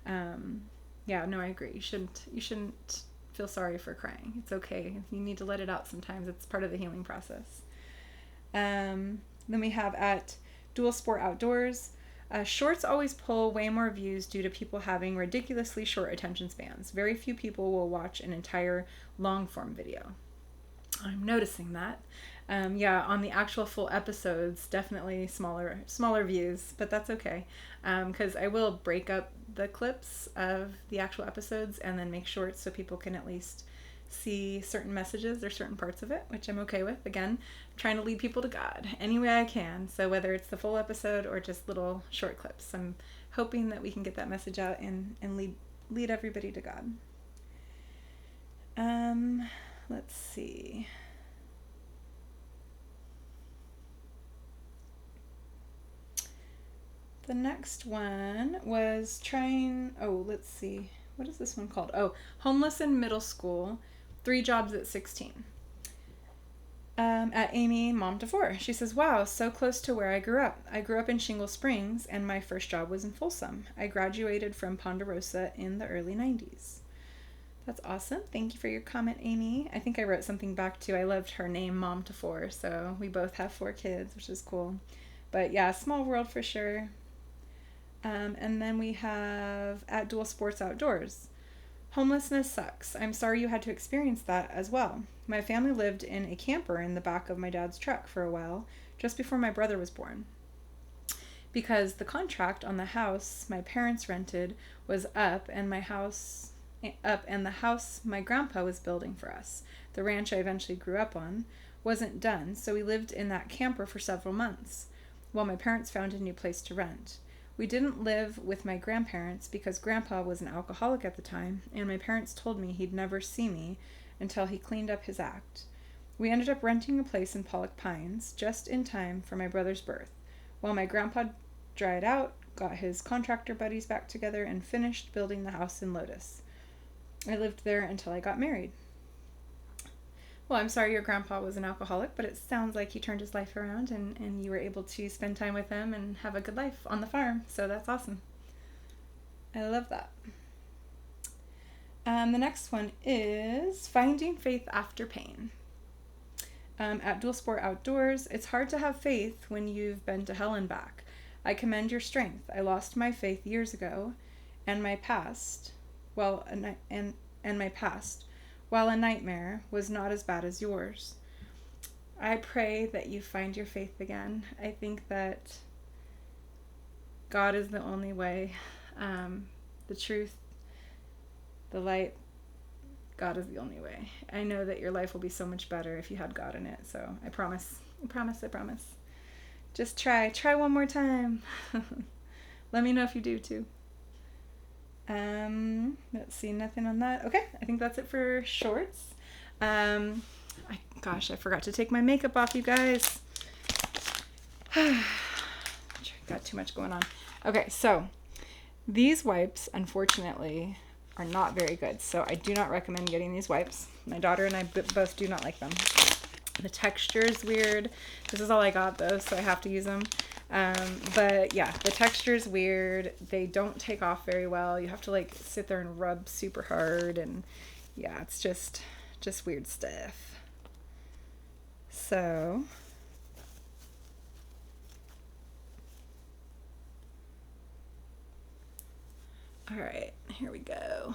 yeah, no, I agree. You shouldn't feel sorry for crying. It's okay. You need to let it out sometimes. It's part of the healing process. Then we have at Dual Sport Outdoors. Shorts always pull way more views due to people having ridiculously short attention spans. Very few people will watch an entire long form video. I'm noticing that. Yeah, on the actual full episodes, definitely smaller views, but that's okay. Because I will break up the clips of the actual episodes and then make shorts so people can at least see certain messages or certain parts of it, which I'm okay with. Again, I'm trying to lead people to God any way I can. So whether it's the full episode or just little short clips, I'm hoping that we can get that message out and lead everybody to God. Let's see. The next one was let's see. What is this one called? Homeless in middle school, 3 jobs at 16. At Amy, mom to 4. She says, wow, so close to where I grew up. I grew up in Shingle Springs, and my first job was in Folsom. I graduated from Ponderosa in the early 90s. That's awesome. Thank you for your comment, Amy. I think I wrote something back too. I loved her name, mom to 4. So we both have 4 kids, which is cool. But yeah, small world for sure. And then we have at Dual Sports Outdoors. Homelessness sucks. I'm sorry you had to experience that as well. My family lived in a camper in the back of my dad's truck for a while, just before my brother was born. Because the contract on the house my parents rented was up, and the house my grandpa was building for us, the ranch I eventually grew up on, wasn't done, so we lived in that camper for several months, while my parents found a new place to rent. We didn't live with my grandparents because Grandpa was an alcoholic at the time, and my parents told me he'd never see me until he cleaned up his act. We ended up renting a place in Pollock Pines just in time for my brother's birth, while my grandpa dried out, got his contractor buddies back together, and finished building the house in Lotus. I lived there until I got married. Well, I'm sorry your grandpa was an alcoholic, but it sounds like he turned his life around and you were able to spend time with him and have a good life on the farm. So that's awesome. I love that. The next one is Finding Faith After Pain. At Dual Sport Outdoors, it's hard to have faith when you've been to hell and back. I commend your strength. I lost my faith years ago, and my past, while a nightmare, was not as bad as yours. I pray that you find your faith again. I think that God is the only way, the truth, the light. God is the only way. I know that your life will be so much better if you had God in it. So I promise. Just try one more time. Let me know if you do too. Let's see, nothing on that. Okay, I think that's it for shorts. I forgot to take my makeup off, you guys. Got too much going on. Okay, so these wipes, unfortunately, are not very good. So I do not recommend getting these wipes. My daughter and I both do not like them. The texture is weird. This is all I got though, so I have to use them. But yeah, the texture is weird. They don't take off very well. You have to like sit there and rub super hard, and yeah, it's just weird stuff. So all right, here we go.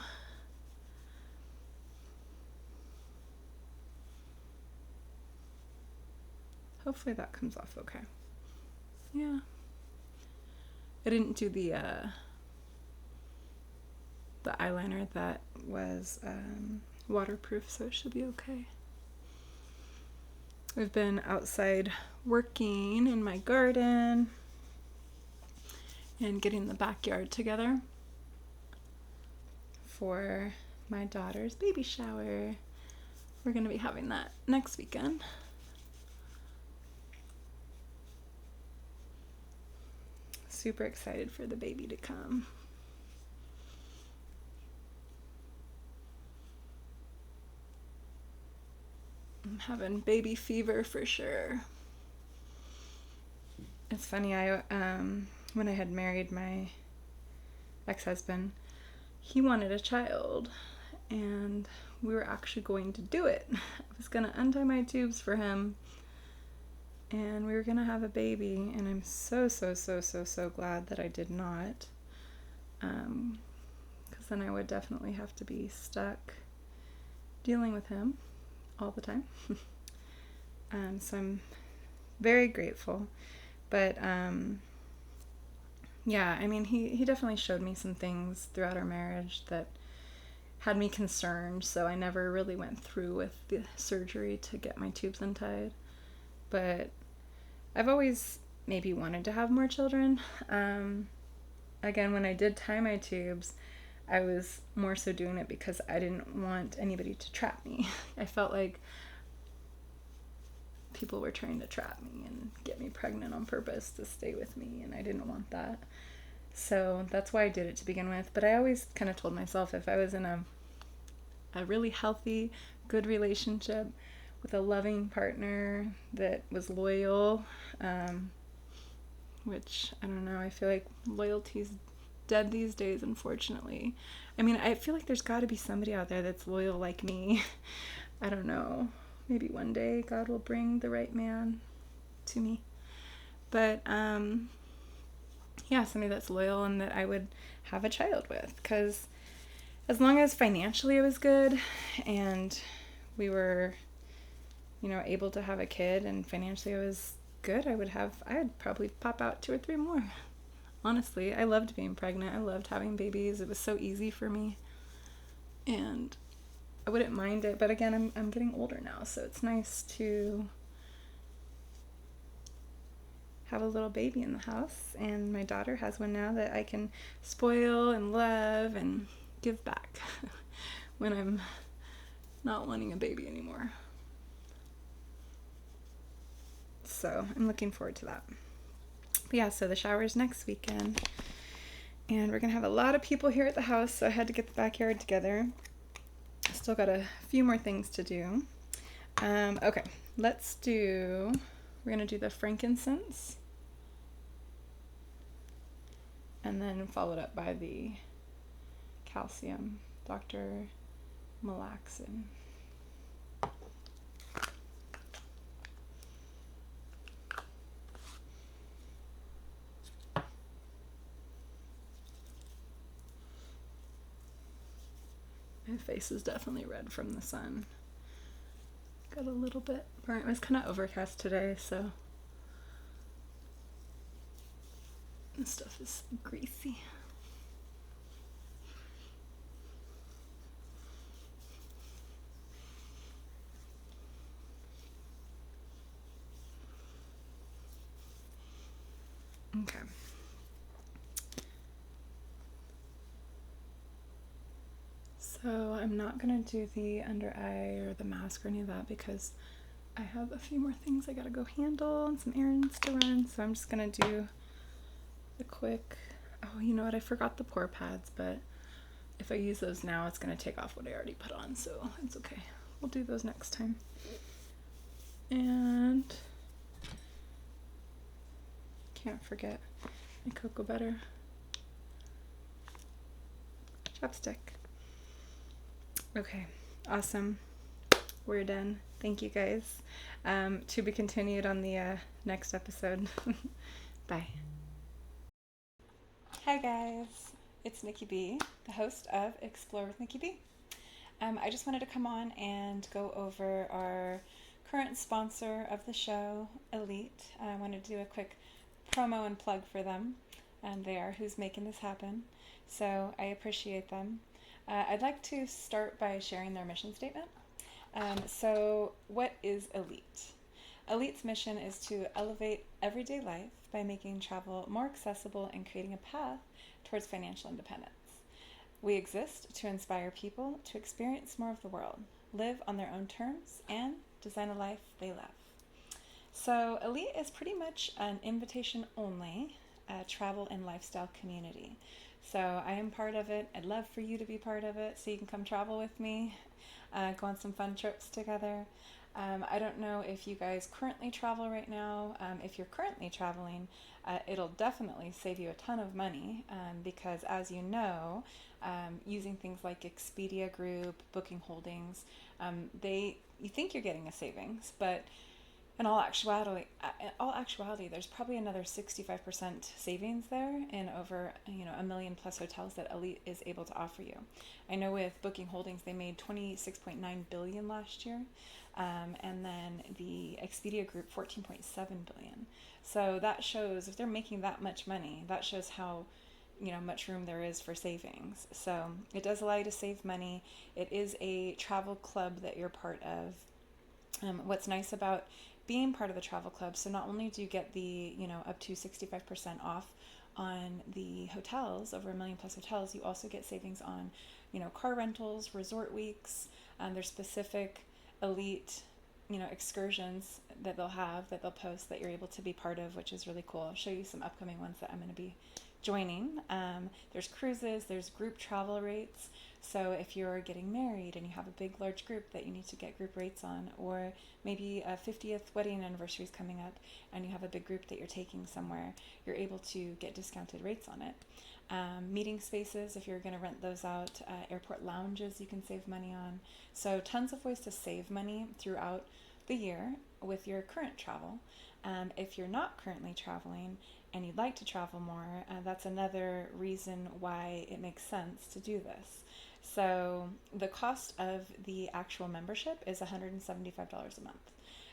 Hopefully that comes off okay. Yeah. I didn't do the eyeliner that was waterproof, so it should be okay. We've been outside working in my garden and getting the backyard together. for my daughter's baby shower. We're going to be having that next weekend. Super excited for the baby to come. I'm having baby fever for sure. It's funny, when I had married my ex-husband, he wanted a child, and we were actually going to do it. I was going to untie my tubes for him, and we were going to have a baby, and I'm so glad that I did not, because then I would definitely have to be stuck dealing with him all the time. So I'm very grateful. But yeah, I mean, he definitely showed me some things throughout our marriage that had me concerned, so I never really went through with the surgery to get my tubes untied. But I've always maybe wanted to have more children. Again, when I did tie my tubes, I was more so doing it because I didn't want anybody to trap me. I felt like people were trying to trap me and get me pregnant on purpose to stay with me, and I didn't want that. So that's why I did it to begin with. But I always kind of told myself if I was in a really healthy, good relationship with a loving partner that was loyal, which, I don't know, I feel like loyalty's dead these days, unfortunately. I mean, I feel like there's got to be somebody out there that's loyal like me. I don't know. Maybe one day God will bring the right man to me. But, yeah, somebody that's loyal and that I would have a child with. Because as long as financially it was good and we were, able to have a kid and financially it was good, I'd probably pop out 2 or 3 more. Honestly, I loved being pregnant. I loved having babies. It was so easy for me. And I wouldn't mind it, but again, I'm getting older now, so it's nice to have a little baby in the house, and my daughter has one now that I can spoil and love and give back when I'm not wanting a baby anymore. So I'm looking forward to that. But yeah, so the shower is next weekend, and we're gonna have a lot of people here at the house, so I had to get the backyard together. Still got a few more things to do. Okay, we're going to do the frankincense. And then followed up by the calcium, Dr. Malaxin. My face is definitely red from the sun. Got a little bit burnt. It was kind of overcast today, so this stuff is greasy. Okay. So I'm not going to do the under eye or the mask or any of that because I have a few more things I got to go handle and some errands to run. So I'm just going to do the quick, oh, you know what? I forgot the pore pads, but if I use those now, it's going to take off what I already put on. So it's okay. We'll do those next time. And can't forget my cocoa butter. Chapstick. Okay, awesome. We're done. Thank you guys. To be continued on the next episode. Bye. Hi guys, it's Nicki B, the host of Explore with Nicki B. I just wanted to come on and go over our current sponsor of the show, Elite. I wanted to do a quick promo and plug for them, and they are who's making this happen. So I appreciate them. I'd like to start by sharing their mission statement. So what is Elite? Elite's mission is to elevate everyday life by making travel more accessible and creating a path towards financial independence. We exist to inspire people to experience more of the world, live on their own terms, and design a life they love. So, Elite is pretty much an invitation only travel and lifestyle community. So, I am part of it. I'd love for you to be part of it so you can come travel with me, go on some fun trips together. I don't know if you guys currently travel right now. If you're currently traveling, it'll definitely save you a ton of money because, as you know, using things like Expedia Group, Booking Holdings, you think you're getting a savings, but in all actuality, there's probably another 65% savings there in over a million plus hotels that Elite is able to offer you. I know with Booking Holdings they made 26.9 billion last year, and then the Expedia Group 14.7 billion. So that shows if they're making that much money, that shows how much room there is for savings. So it does allow you to save money. It is a travel club that you're part of. What's nice about being part of the travel club, so not only do you get the up to 65% off on the hotels, over a million plus hotels, you also get savings on car rentals, resort weeks. There's specific Elite excursions that they'll post that you're able to be part of, which is really cool. I'll show you some upcoming ones that I'm going to be joining. There's cruises, there's group travel rates. So if you're getting married and you have a big large group that you need to get group rates on, or maybe a 50th wedding anniversary is coming up and you have a big group that you're taking somewhere, you're able to get discounted rates on it. Meeting spaces, if you're going to rent those out, airport lounges you can save money on. So tons of ways to save money throughout the year with your current travel. If you're not currently traveling and you'd like to travel more, that's another reason why it makes sense to do this. So the cost of the actual membership is $175 a month.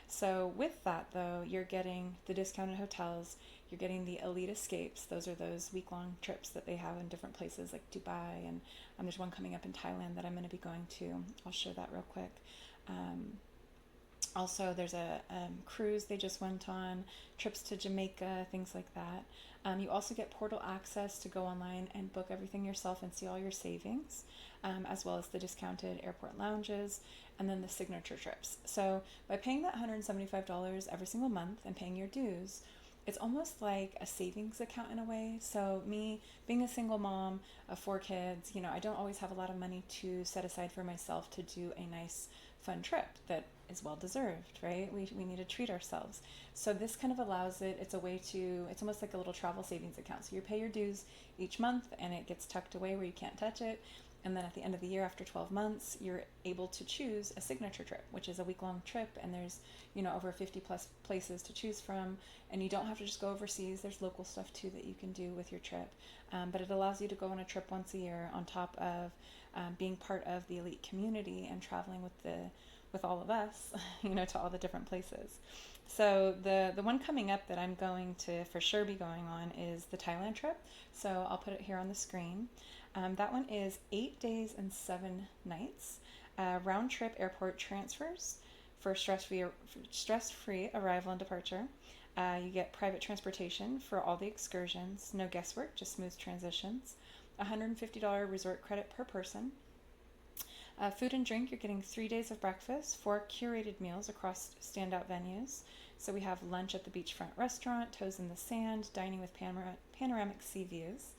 So with that, though, you're getting the discounted hotels, you're getting the Elite Escapes. Those are those week-long trips that they have in different places like Dubai, and there's one coming up in Thailand that I'm going to be going to. I'll share that real quick. Also, there's a cruise they just went on, trips to Jamaica, things like that. You also get portal access to go online and book everything yourself and see all your savings, as well as the discounted airport lounges, and then the signature trips. So by paying that $175 every single month and paying your dues, it's almost like a savings account in a way. So me being a single mom of 4 kids, I don't always have a lot of money to set aside for myself to do a nice fun trip that is well deserved, right? We need to treat ourselves. So this kind of allows it. It's almost like a little travel savings account. So you pay your dues each month and it gets tucked away where you can't touch it. And then at the end of the year, after 12 months, you're able to choose a signature trip, which is a week-long trip, and there's over 50 plus places to choose from, and you don't have to just go overseas. There's local stuff too that you can do with your trip, but it allows you to go on a trip once a year on top of being part of the Elite community and traveling with all of us, to all the different places. So the one coming up that I'm going to for sure be going on is the Thailand trip. So I'll put it here on the screen. That one is 8 days and 7 nights, round trip airport transfers for stress-free arrival and departure. You get private transportation for all the excursions, no guesswork, just smooth transitions. $150 resort credit per person. Food and drink, you're getting 3 days of breakfast, 4 curated meals across standout venues. So we have lunch at the beachfront restaurant, toes in the sand, dining with panoramic sea views,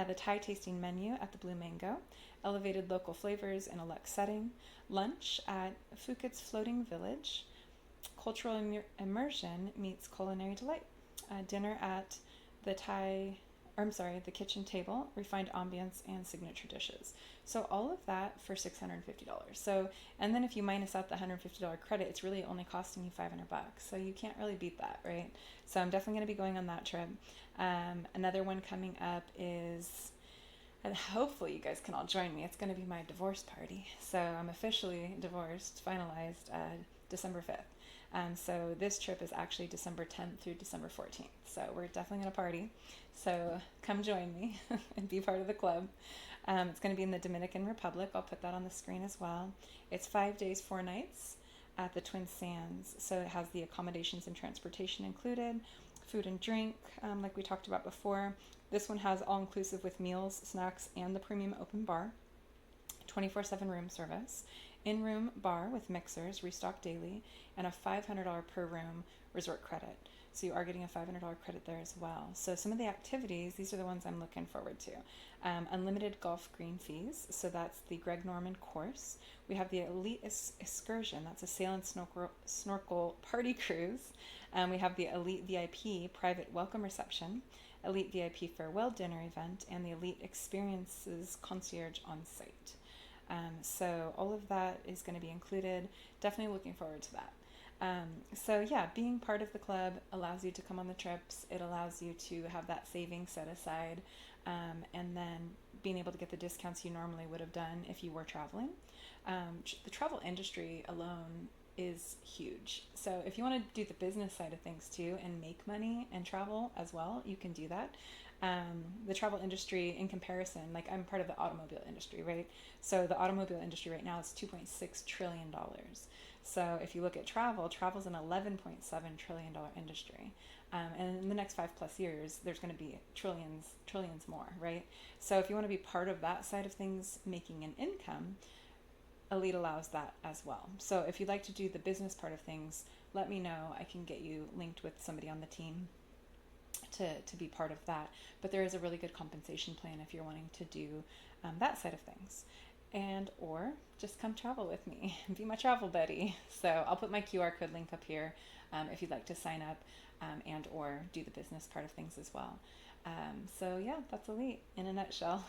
the Thai tasting menu at the Blue Mango, elevated local flavors in a luxe setting, lunch at Phuket's Floating Village, cultural immersion meets culinary delight, dinner at the kitchen table, refined ambience, and signature dishes. So all of that for $650. So, and then if you minus out the $150 credit, it's really only costing you $500. So you can't really beat that, right? So I'm definitely going to be going on that trip. Another one coming up is, and hopefully you guys can all join me. It's going to be my divorce party. So I'm officially divorced, finalized December 5th. So this trip is actually December 10th through December 14th. So we're definitely going to party. So come join me and be part of the club. It's going to be in the Dominican Republic. I'll put that on the screen as well. It's 5 days, 4 nights at the Twin Sands. So it has the accommodations and transportation included. food and drink, like we talked about before. This one has all-inclusive with meals, snacks, and the premium open bar. 24/7 room service, in-room bar with mixers, restocked daily, and a $500 per room resort credit. So you are getting a $500 credit there as well. So some of the activities, these are the ones I'm looking forward to. Unlimited golf green fees. So that's the Greg Norman course. We have the Elite Excursion. That's a sail and snorkel party cruise. We have the Elite VIP private welcome reception, Elite VIP farewell dinner event, and the Elite Experiences concierge on site. So all of that is going to be included. Definitely looking forward to that. So yeah, being part of the club allows you to come on the trips. It allows you to have that savings set aside, and then being able to get the discounts you normally would have done if you were traveling. The travel industry alone is huge. So if you want to do the business side of things too and make money and travel as well, you can do that. The travel industry in comparison, like I'm part of the automobile industry, right? So the automobile industry right now is $2.6 trillion. So if you look at travel's an $11.7 trillion industry. And in the next 5+ years, there's going to be trillions more, right? So if you want to be part of that side of things, making an income, Elite allows that as well. So if you'd like to do the business part of things, let me know. I can get you linked with somebody on the team to be part of that. But there is a really good compensation plan if you're wanting to do that side of things. And or just come travel with me and be my travel buddy. So I'll put my QR code link up here if you'd like to sign up and or do the business part of things as well. So yeah, that's Elite in a nutshell.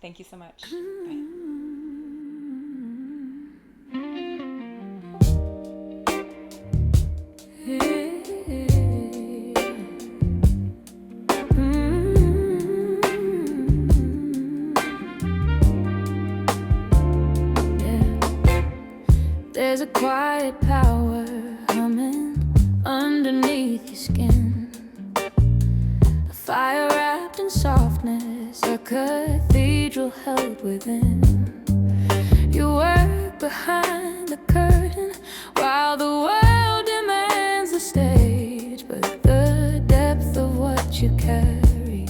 Thank you so much. Bye. There's a quiet power humming underneath your skin, a fire wrapped in softness, a cathedral held within. You work behind the curtain while the world demands the stage, but the depth of what you carry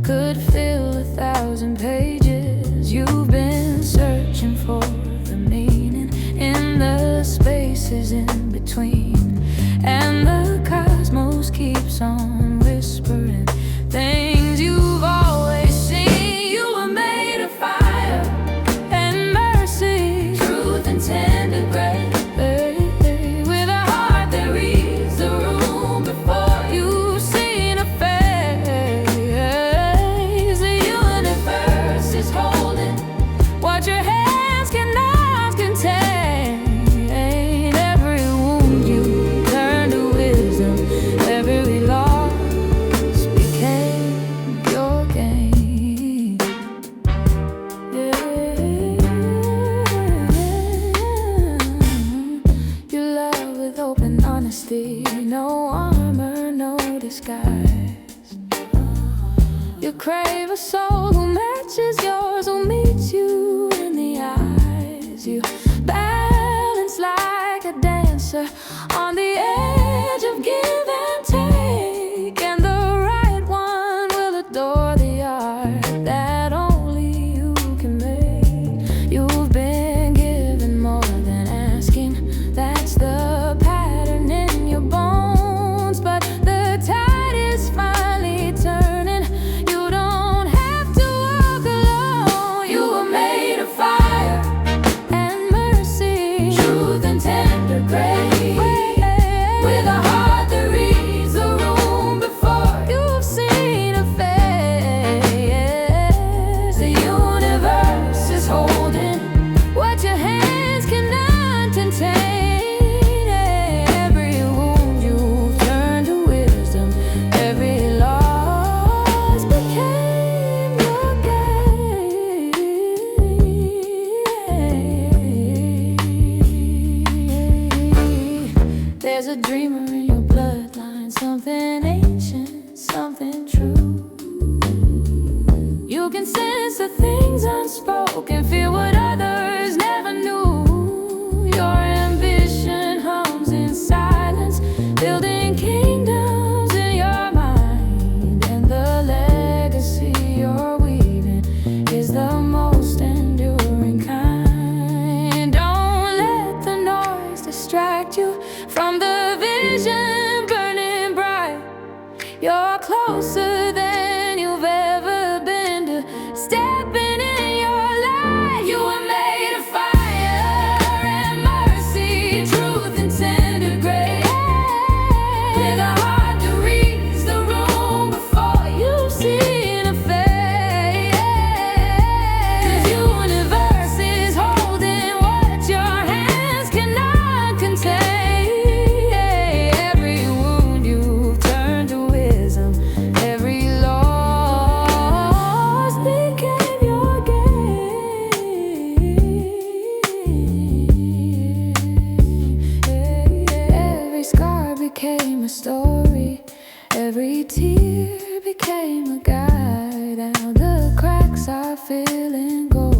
could fill 1,000 pages. You've been searching for the meaning in the spaces in between, and the cosmos keeps on whispering things you've always seen. You were made of fire and mercy, truth and tender grace, with a heart that reads the room before you've seen a face. The universe is holding what your hands cannot contain. Every wound you turned to wisdom, every loss became your gain. You love with open honesty, no armor, no disguise. You crave a soul who matches yours, who meets you in the eyes. You balance like a dancer on the edge of give and take, and the right one will adore the art that only you can make. You've been given more than asking, that's the pattern in your bones, but the tide is finally turning. You don't have to walk alone. You were made of fire and mercy, truth and tender grace, with a heart that reads the room before you've seen a face. The universe is holding what your hands cannot contain. Every wound you've turned to wisdom, every loss became your gain. There's a dreamer in your bloodline, something ancient, something true. You can sense the things unspoken, feel what others never knew. Your ambition hums in silence, building kingdoms became a story. Every tear became a guide. Now the cracks are filling gold.